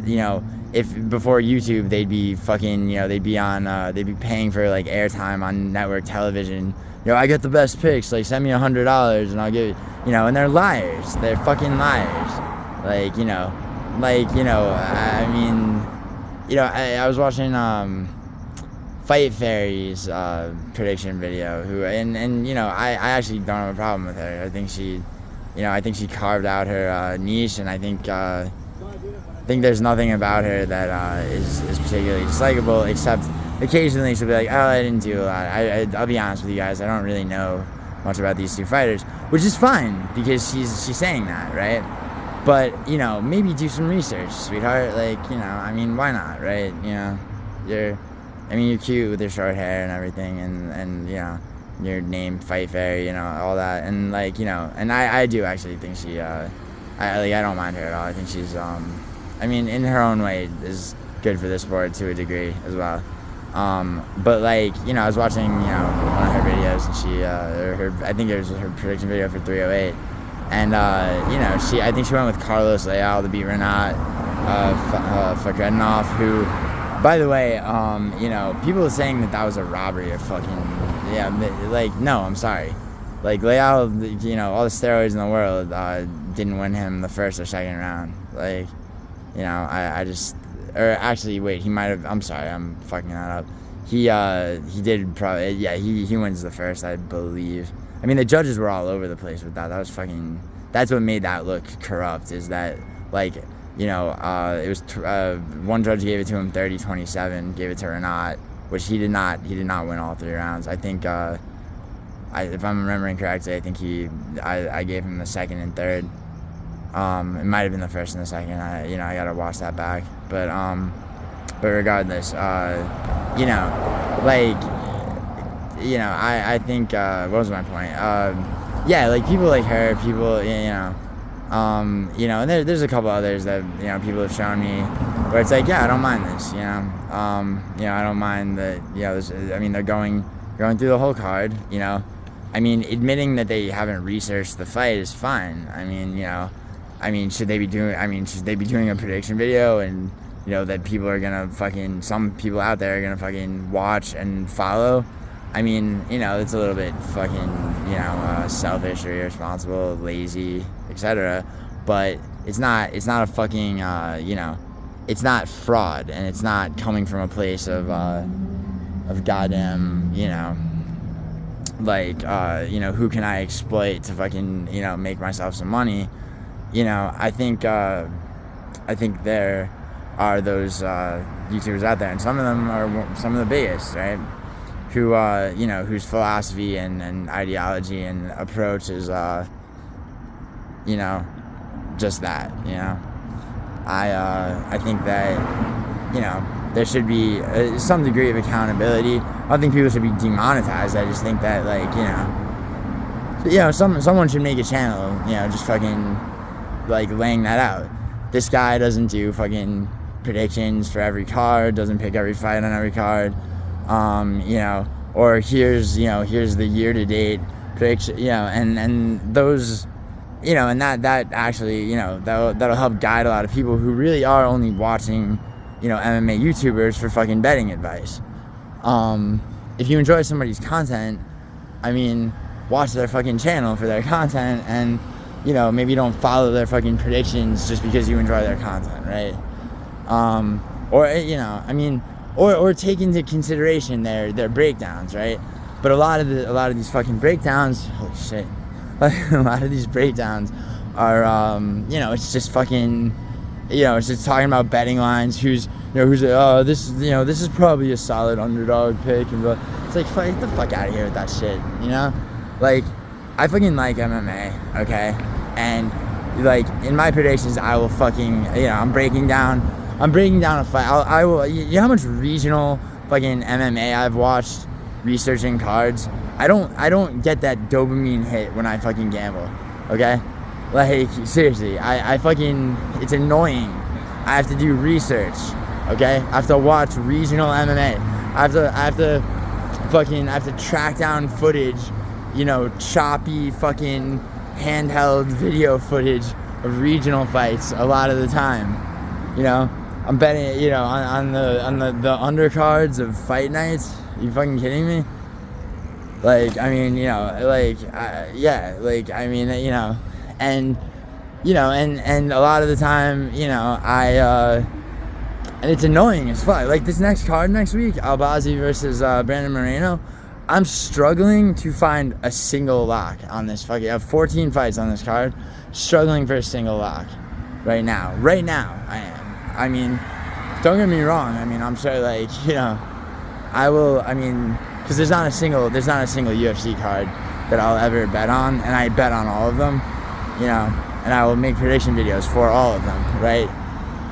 [SPEAKER 1] if before YouTube they'd be fucking, they'd be on, they'd be paying for like airtime on network television. I get the best picks, send me $100 and I'll give it, and they're liars. They're fucking liars. I mean, I was watching Fight Fairy's prediction video, I actually don't have a problem with her. I think she carved out her niche, and I think there's nothing about her that is particularly dislikable, except occasionally she'll be like, oh, I didn't do a lot. I'll be honest with you guys, I don't really know much about these 2 fighters, which is fine, because she's saying that, right? But, maybe do some research, sweetheart. I mean, why not, right? You're cute with your short hair and everything, and your name, Fight Fairy, all that, and and I do actually think she, I don't mind her at all. I think she's, in her own way, is good for the sport to a degree as well. But I was watching, one of her videos, and she, I think it was her prediction video for 308, and I think she went with Carlos Leal to beat Renat Magomedov, who, by the way, people are saying that was a robbery of fucking, no, I'm sorry. Leal, all the steroids in the world didn't win him the first or second round. I just, or actually, wait, he might have, I'm sorry, I'm fucking that up. He did probably, he wins the first, I believe. I mean, the judges were all over the place with that. That was fucking, that's what made that look corrupt, is that, it was, one judge gave it to him 30-27, gave it to Renat, which he did not win all 3 rounds. I think, if I'm remembering correctly, I think I gave him the second and third. It might have been the first and the second. I gotta watch that back. But regardless, I think, what was my point? People like her, people, and there's a couple others that, people have shown me where it's I don't mind this, I don't mind that, they're going through the whole card, admitting that they haven't researched the fight is fine. should they be doing a prediction video, and that people are gonna some people out there are gonna fucking watch and follow? It's a little bit fucking selfish or irresponsible, lazy, etc. But it's not a fucking it's not fraud, and it's not coming from a place of goddamn who can I exploit to fucking make myself some money. I think there are those YouTubers out there, and some of them are some of the biggest, right? Who whose philosophy and ideology and approach is just that. I think that there should be some degree of accountability. I don't think people should be demonetized. I just think that someone should make a channel, just fucking laying that out. This guy doesn't do fucking predictions for every card, doesn't pick every fight on every card, or here's the year-to-date prediction, and those, and that actually, that'll help guide a lot of people who really are only watching, MMA YouTubers for fucking betting advice. If you enjoy somebody's content, watch their fucking channel for their content, and, maybe don't follow their fucking predictions just because you enjoy their content, right? Or take into consideration their breakdowns, right? But a lot of these fucking breakdowns, holy shit, a lot of these breakdowns are, it's just fucking, it's just talking about betting lines. This is probably a solid underdog pick, and it's like, get the fuck out of here with that shit, I fucking like MMA, okay? And in my predictions, I will fucking, I'm breaking down a fight. I will. You know how much regional fucking MMA I've watched researching cards? I don't get that dopamine hit when I fucking gamble. Okay, seriously, I fucking, it's annoying. I have to do research. Okay, I have to watch regional MMA. I have to track down footage. Choppy fucking handheld video footage of regional fights a lot of the time. I'm betting, on the undercards of fight nights. Are you fucking kidding me? And a lot of the time, and it's annoying as fuck. This next card next week, Albazi versus Brandon Moreno, I'm struggling to find a single lock on this fucking. I have 14 fights on this card, struggling for a single lock right now. Right now, I am. Don't get me wrong. I'm sure, I will. Because there's not a single UFC card that I'll ever bet on, and I bet on all of them, and I will make prediction videos for all of them, right?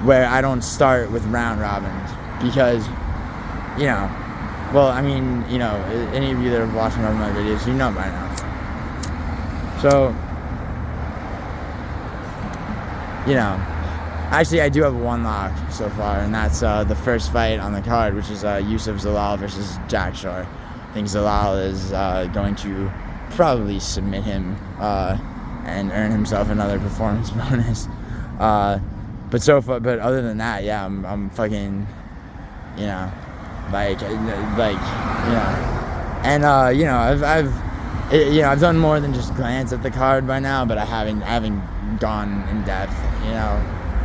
[SPEAKER 1] Where I don't start with round robins because, any of you that are watching one of my videos, you know by now. So, actually, I do have one lock so far, and that's the first fight on the card, which is Yusuf Zalal versus Jack Shore. I think Zalal is going to probably submit him and earn himself another performance bonus. But other than that, yeah, I'm fucking, and I've done more than just glance at the card by now, but I haven't gone in depth,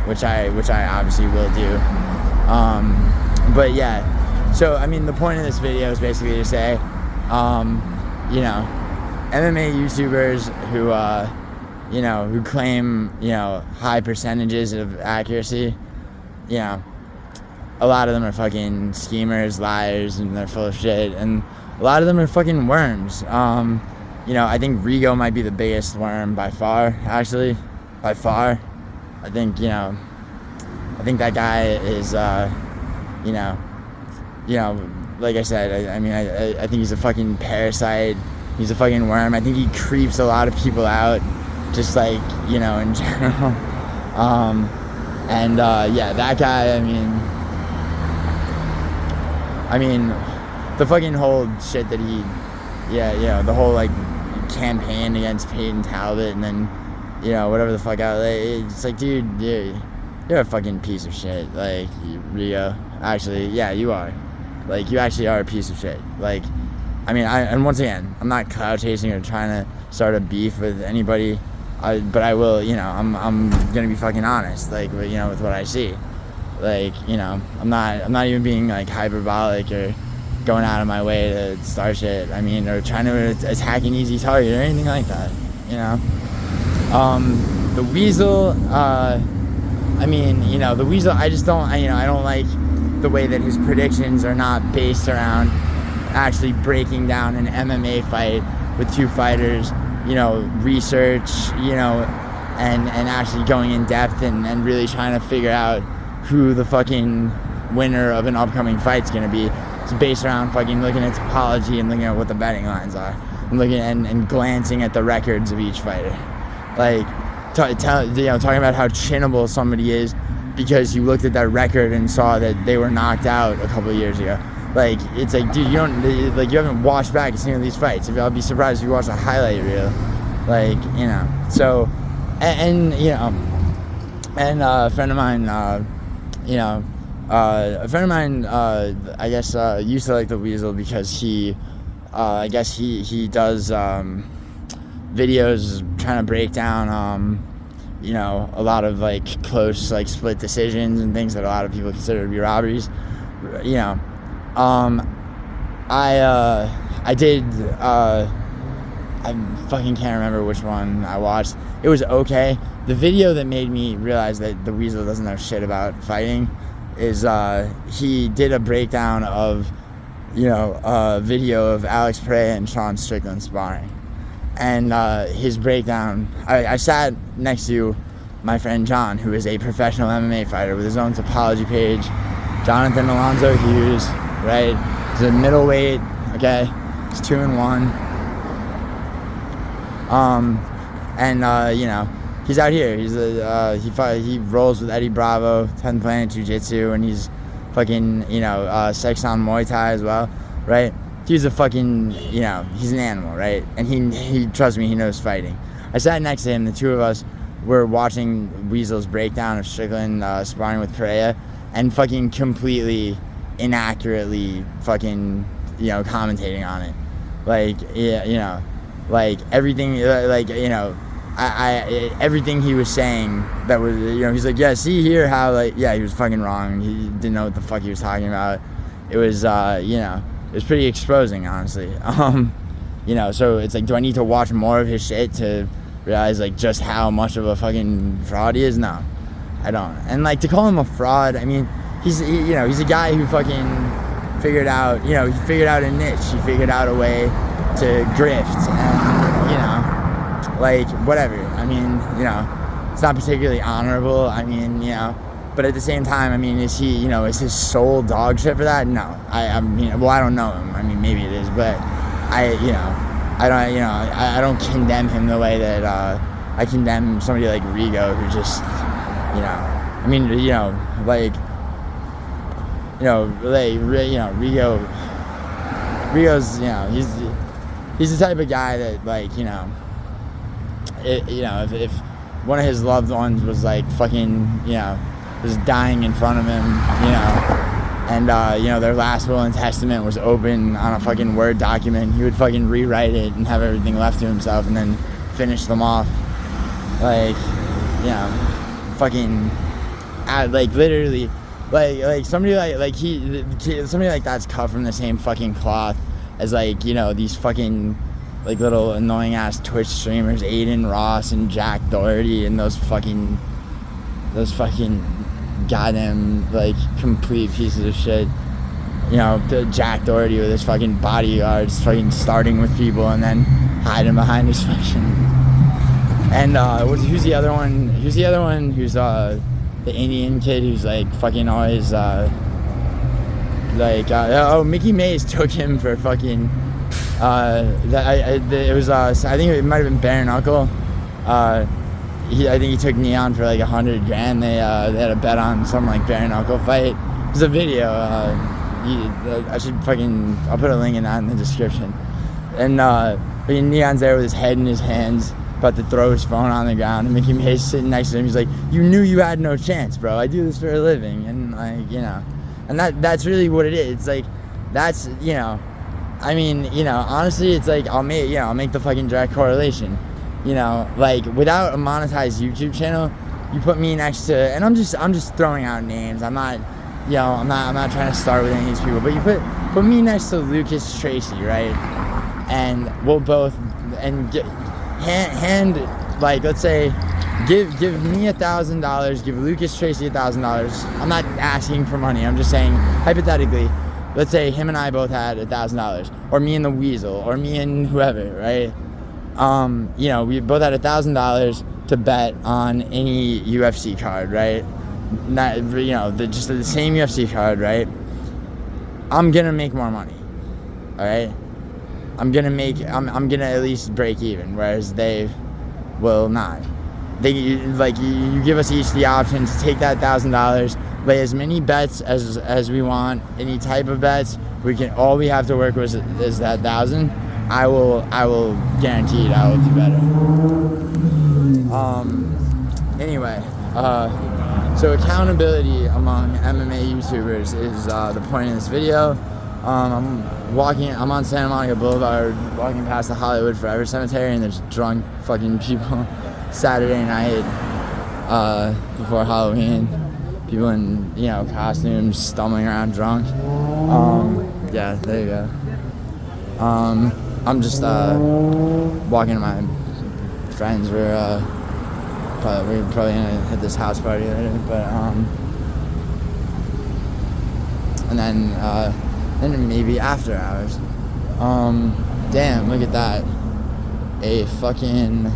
[SPEAKER 1] which I obviously will do. But yeah, so the point of this video is basically to say, MMA YouTubers who claim, high percentages of accuracy, a lot of them are fucking schemers, liars, and they're full of shit, and a lot of them are fucking worms. I think Rigo might be the biggest worm by far, actually, by far. I think that guy is, like I said, I think he's a fucking parasite. He's a fucking worm. I think he creeps a lot of people out, just in general. That guy, the fucking whole shit that he, the whole campaign against Peyton Talbot, and then, you know, whatever the fuck out. Like, it's like, dude, you're a fucking piece of shit. Like, Rio. Actually, yeah, you are. Like, you actually are a piece of shit. Like, I mean, and once again, I'm not cloud chasing or trying to start a beef with anybody. But I will, you know, I'm gonna be fucking honest, like, you know, with what I see. Like, you know, I'm not even being like hyperbolic or going out of my way to start shit. I mean, or trying to attack an easy target or anything like that. You know, the Weasel. I mean, you know, the Weasel. I just don't. You know, I don't like the way that his predictions are not based around actually breaking down an MMA fight with two fighters. You know, research. You know, and actually going in depth and really trying to figure out who the fucking winner of an upcoming fight's gonna be. It's based around fucking looking at topology and looking at what the betting lines are, and looking and glancing at the records of each fighter. Like, you know, talking about how chinnable somebody is because you looked at that record and saw that they were knocked out a couple of years ago. Like, it's like, dude, you haven't watched back a single of these fights. I'll be surprised if you watch a highlight reel. Like, you know, so, and you know, and a friend of mine, you know, a friend of mine, I guess, used to like the Weasel because he, I guess he does videos trying to break down, you know, a lot of like close, like split decisions and things that a lot of people consider to be robberies. You know, I did, I fucking can't remember which one I watched. It was okay. The video that made me realize that the Weasel doesn't know shit about fighting is he did a breakdown of, you know, a video of Alex Pereira and Sean Strickland sparring. And his breakdown, I sat next to my friend John, who is a professional MMA fighter with his own topology page, Jonathan Alonzo Hughes, right? He's a middleweight, okay? He's 2-1. You know, he's out here. He's he rolls with Eddie Bravo, 10th Planet Jiu-Jitsu, and he's fucking, you know, Sexton Muay Thai as well, right? He's a fucking, you know, he's an animal, right? And he trust me, he knows fighting. I sat next to him. The two of us were watching Weasel's breakdown of Strickland sparring with Pereira, and fucking completely inaccurately fucking, you know, commentating on it. Like, yeah, you know, like everything, like, you know, everything he was saying that was, you know, he's like, yeah, see here how, like, yeah, he was fucking wrong. He didn't know what the fuck he was talking about. It was, you know, it was pretty exposing, honestly. You know, so it's like, do I need to watch more of his shit to realize, like, just how much of a fucking fraud he is? No, I don't. And, like, to call him a fraud, I mean, you know, he's a guy who fucking figured out, you know, he figured out a niche. He figured out a way to grift and, you know, like, whatever. I mean, you know, it's not particularly honorable. I mean, you know, but at the same time, I mean, is he, you know, is his soul dog shit for that? No. I mean, well, I don't know him. I mean, maybe it is, but you know, I don't condemn him the way that I condemn somebody like Rigo, who just, you know, I mean, you know, like, Rigo's, you know, he's the type of guy that, like, you know, you know, if one of his loved ones was, like, fucking, you know, was dying in front of him, you know, and, you know, their last will and testament was open on a fucking Word document, he would fucking rewrite it and have everything left to himself and then finish them off. Like, you know, fucking, like, literally, like somebody somebody like that's cut from the same fucking cloth as, like, you know, these fucking, like, little annoying ass Twitch streamers, Aiden Ross and Jack Doherty, and those fucking goddamn, like, complete pieces of shit. You know, Jack Doherty with his fucking bodyguards fucking starting with people and then hiding behind his fucking. And who's the other one? Who's the Indian kid who's, like, fucking always Mickey Mays took him for fucking it was I think it might have been bare knuckle. I think he took Neon for like $100,000. They had a bet on some, like, bare knuckle fight. There's a video. I should fucking, I'll put a link in that in the description. And Neon's there with his head in his hands, about to throw his phone on the ground, and Mickey May's sitting next to him. He's like, you knew you had no chance, bro. I do this for a living. And like, you know, and that's really what it is. It's like, that's, you know, I mean, you know, honestly, it's like, I'll make the fucking direct correlation. You know, like, without a monetized YouTube channel, you put me next to, and I'm just throwing out names. I'm not, you know, I'm not trying to start with any of these people, but you put me next to Lucas Tracy, right? And we'll both, and hand, like, let's say, give me $1,000, give Lucas Tracy $1,000. I'm not asking for money. I'm just saying, hypothetically, let's say him and I both had $1,000, or me and the Weasel, or me and whoever, right? You know, we both had $1,000 to bet on any UFC card, right? Not, you know, just the same UFC card, right? I'm gonna make more money, all right? I'm gonna at least break even, whereas they will not. They, like, you give us each the option to take that $1,000, lay as many bets as we want, any type of bets. All we have to work with is that 1,000. I will guarantee it. I will do better. Anyway, so accountability among MMA YouTubers is the point of this video. I'm on Santa Monica Boulevard, walking past the Hollywood Forever Cemetery, and there's drunk fucking people Saturday night before Halloween. People in, you know, costumes, stumbling around drunk. Yeah, there you go. I'm just walking to my friends. We're probably gonna hit this house party later, but and then maybe after hours. Damn, look at that. A fucking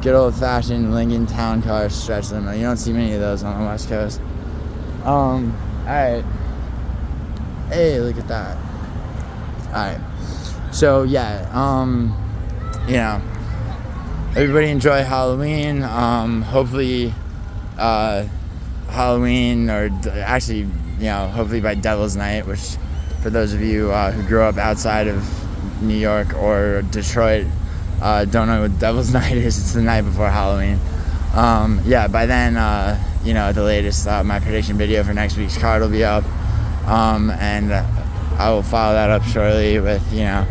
[SPEAKER 1] good old-fashioned Lincoln Town Car stretch limo. You don't see many of those on the West Coast. Alright. Hey, look at that. Alright. So, yeah, you know, everybody enjoy Halloween. Hopefully, Halloween, or actually, you know, hopefully by Devil's Night, which, for those of you who grew up outside of New York or Detroit, don't know what Devil's Night is. It's the night before Halloween. Yeah, by then, you know, at the latest, my prediction video for next week's card will be up. And I will follow that up shortly with, you know,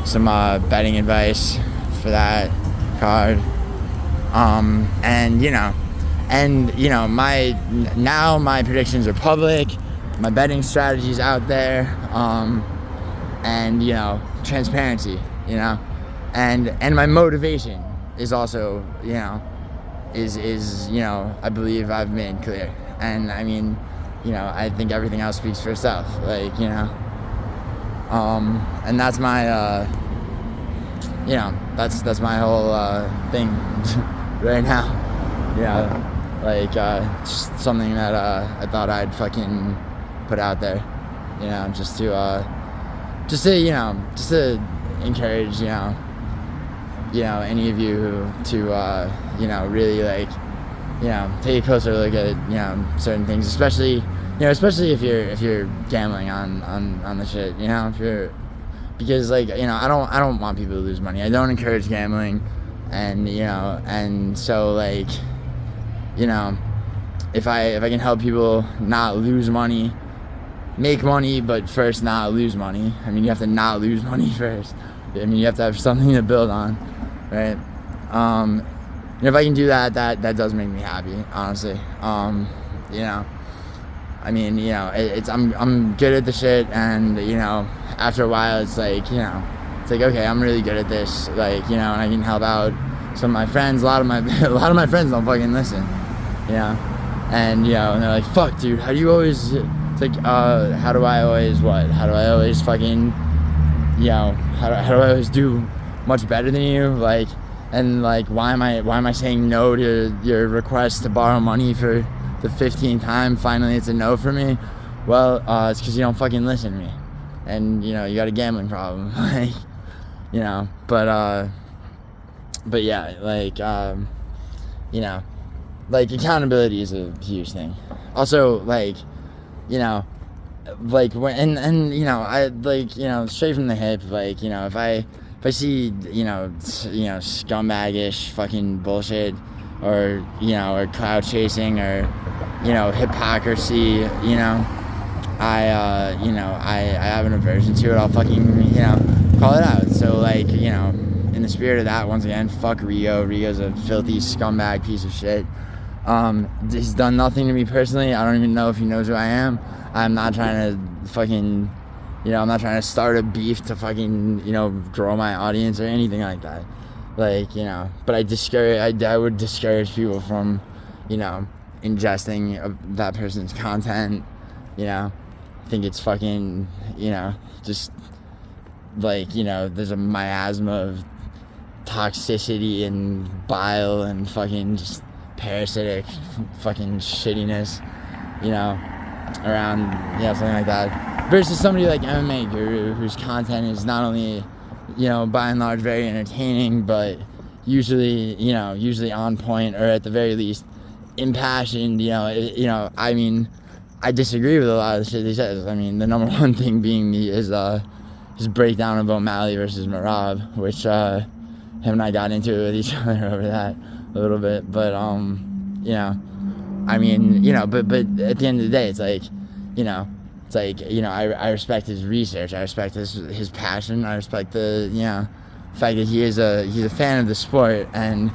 [SPEAKER 1] some betting advice for that card. And you know, my predictions are public. My betting strategy's out there. And, you know, transparency, you know, and my motivation is also, you know, is you know, I believe I've made clear. And I mean, you know, I think everything else speaks for itself, like, you know. And that's my you know, that's my whole thing right now. Yeah, like just something that I thought I'd fucking put out there, you know, just to you know, just to encourage, you know, any of you who to you know, really, like, you know, take a closer look at, you know, certain things, especially if you're gambling on the shit, you know, because, like, you know, I don't want people to lose money. I don't encourage gambling, and, you know, and so, like, you know, if I can help people not lose money, make money, but first not lose money. I mean, you have to not lose money first. I mean, you have to have something to build on, right? You know, if I can do that does make me happy, honestly. You know, I mean, you know, I'm good at the shit, and, you know, after a while, it's like, you know, it's like, okay, I'm really good at this, like, you know, and I can help out some of my friends. A lot of my friends don't fucking listen, you know, and, you know, and they're like, fuck, dude, how do you always? It's like, how do I always fucking, you know, how do I always do much better than you, like, and, like, why am I saying no to your request to borrow money for the 15th time? Finally, it's a no for me. Well, it's because you don't fucking listen to me, and, you know, you got a gambling problem, like, you know, but yeah, like, you know, like, accountability is a huge thing. Also, like, you know, like, when, and you know, I, like, you know, straight from the hip, like, you know, if I I see, scumbagish fucking bullshit, or, or cloud chasing, or, hypocrisy, I have an aversion to it. I'll fucking, call it out. So, like, in the spirit of that, once again, fuck Rio. Rio's a filthy scumbag piece of shit. He's done nothing to me personally. I don't even know if he knows who I am. I'm not trying to fucking, I'm not trying to start a beef to fucking, grow my audience or anything like that. Like, but I would discourage people from, ingesting that person's content. I think it's fucking, just like, there's a miasma of toxicity and bile and fucking just parasitic fucking shittiness, around, something like that. Versus somebody like MMA Guru, whose content is not only, by and large very entertaining, but usually on point, or at the very least impassioned. I mean, I disagree with a lot of the shit he says. I mean, the number one thing being his breakdown of O'Malley versus Marab, which him and I got into it with each other over that a little bit. But I mean, but at the end of the day, it's like, I respect his research. I respect his passion. I respect the fact that he's a fan of the sport, and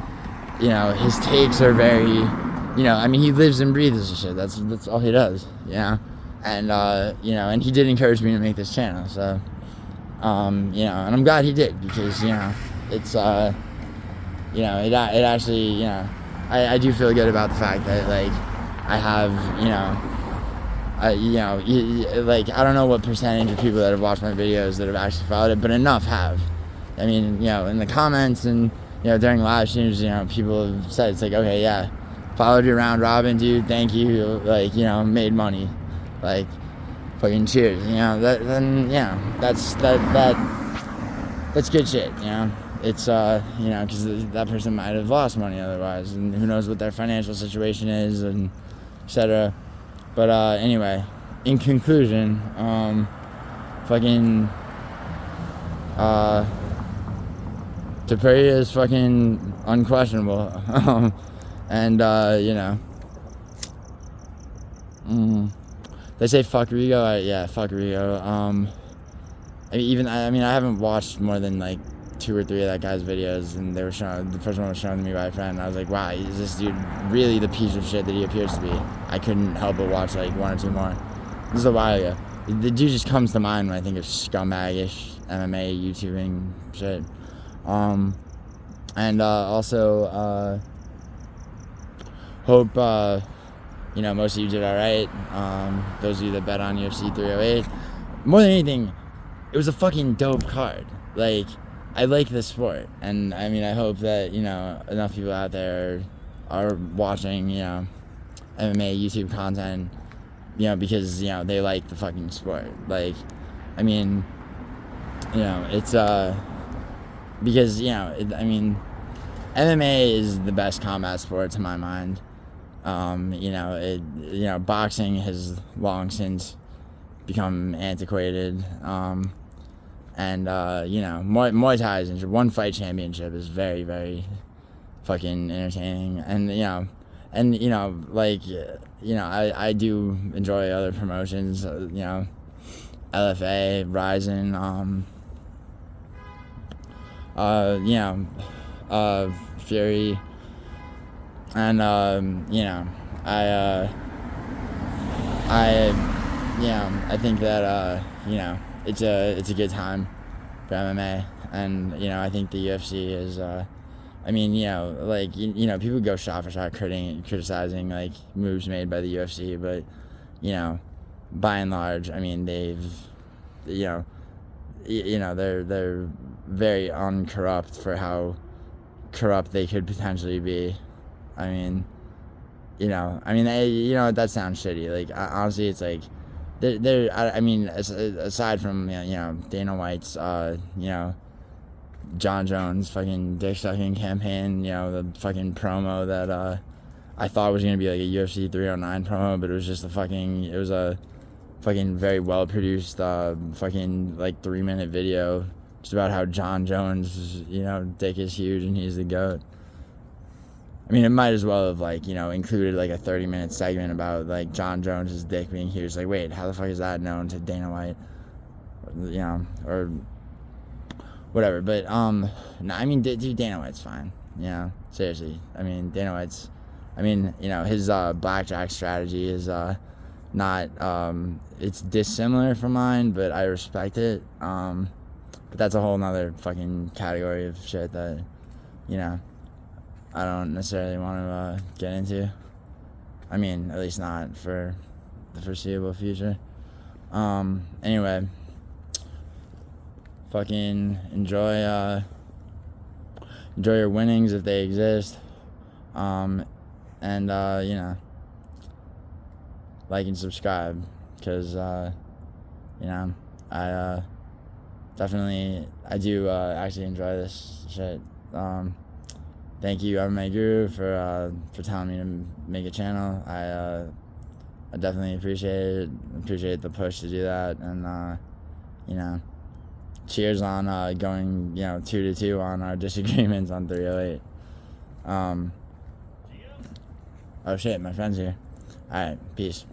[SPEAKER 1] his takes are very, I mean, he lives and breathes this shit. That's all he does, and and he did encourage me to make this channel. So and I'm glad he did, because it's it actually, I do feel good about the fact that, like, I have, like, I don't know what percentage of people that have watched my videos that have actually followed it, but enough have. I mean, in the comments and, during live streams, people have said, it's like, okay, yeah, followed you around, Robin, dude, thank you, like, made money, like, fucking cheers, that's good shit, It's, because that person might have lost money otherwise, and who knows what their financial situation is, and etc. But, anyway, in conclusion, fucking, Topuria is fucking unquestionable, and, they say fuck Rigo, yeah, fuck Rigo. I haven't watched more than, like, 2 or 3 of that guy's videos, and the first one was shown to me by a friend, and I was like, wow, is this dude really the piece of shit that he appears to be? I couldn't help but watch, like, 1 or 2 more. This is a while ago. The dude just comes to mind when I think of scumbagish MMA YouTubing shit. And also, hope, most of you did alright. Those of you that bet on UFC 308. More than anything, it was a fucking dope card. Like, I like this sport, and I mean, I hope that, enough people out there are watching, MMA YouTube content, because, they like the fucking sport. Like, I mean, it's, because, MMA is the best combat sport to my mind. Boxing has long since become antiquated, and Muay Thai is one fight championship is very, very fucking entertaining, and I do enjoy other promotions, LFA, Ryzen, Fury, and I think that it's a good time for MMA, and I think the UFC is people go shot for shot criticizing like moves made by the UFC, but by and large, I mean, they've they're very uncorrupt for how corrupt they could potentially be. I mean, that sounds shitty. Like, honestly, it's like, aside from, Dana White's, John Jones fucking dick sucking campaign, the fucking promo that, I thought was going to be like a UFC 309 promo, but it was just a fucking very well produced, fucking like 3-minute video just about how John Jones, dick is huge and he's the GOAT. I mean, it might as well have, like, included, like, a 30-minute segment about, like, John Jones' dick being huge. Like, wait, how the fuck is that known to Dana White? Or whatever. But, no, I mean, dude, Dana White's fine. Seriously. I mean, Dana White's, his blackjack strategy is not, it's dissimilar from mine, but I respect it. But that's a whole nother fucking category of shit that, I don't necessarily want to get into. I mean, at least not for the foreseeable future. Anyway, fucking enjoy your winnings if they exist. And like and subscribe, because I do actually enjoy this shit. Thank you, MMA Guru, for telling me to make a channel. I definitely appreciate it. Appreciate the push to do that, and cheers on going 2-2 on our disagreements on 308. Oh shit, my friend's here. All right, peace.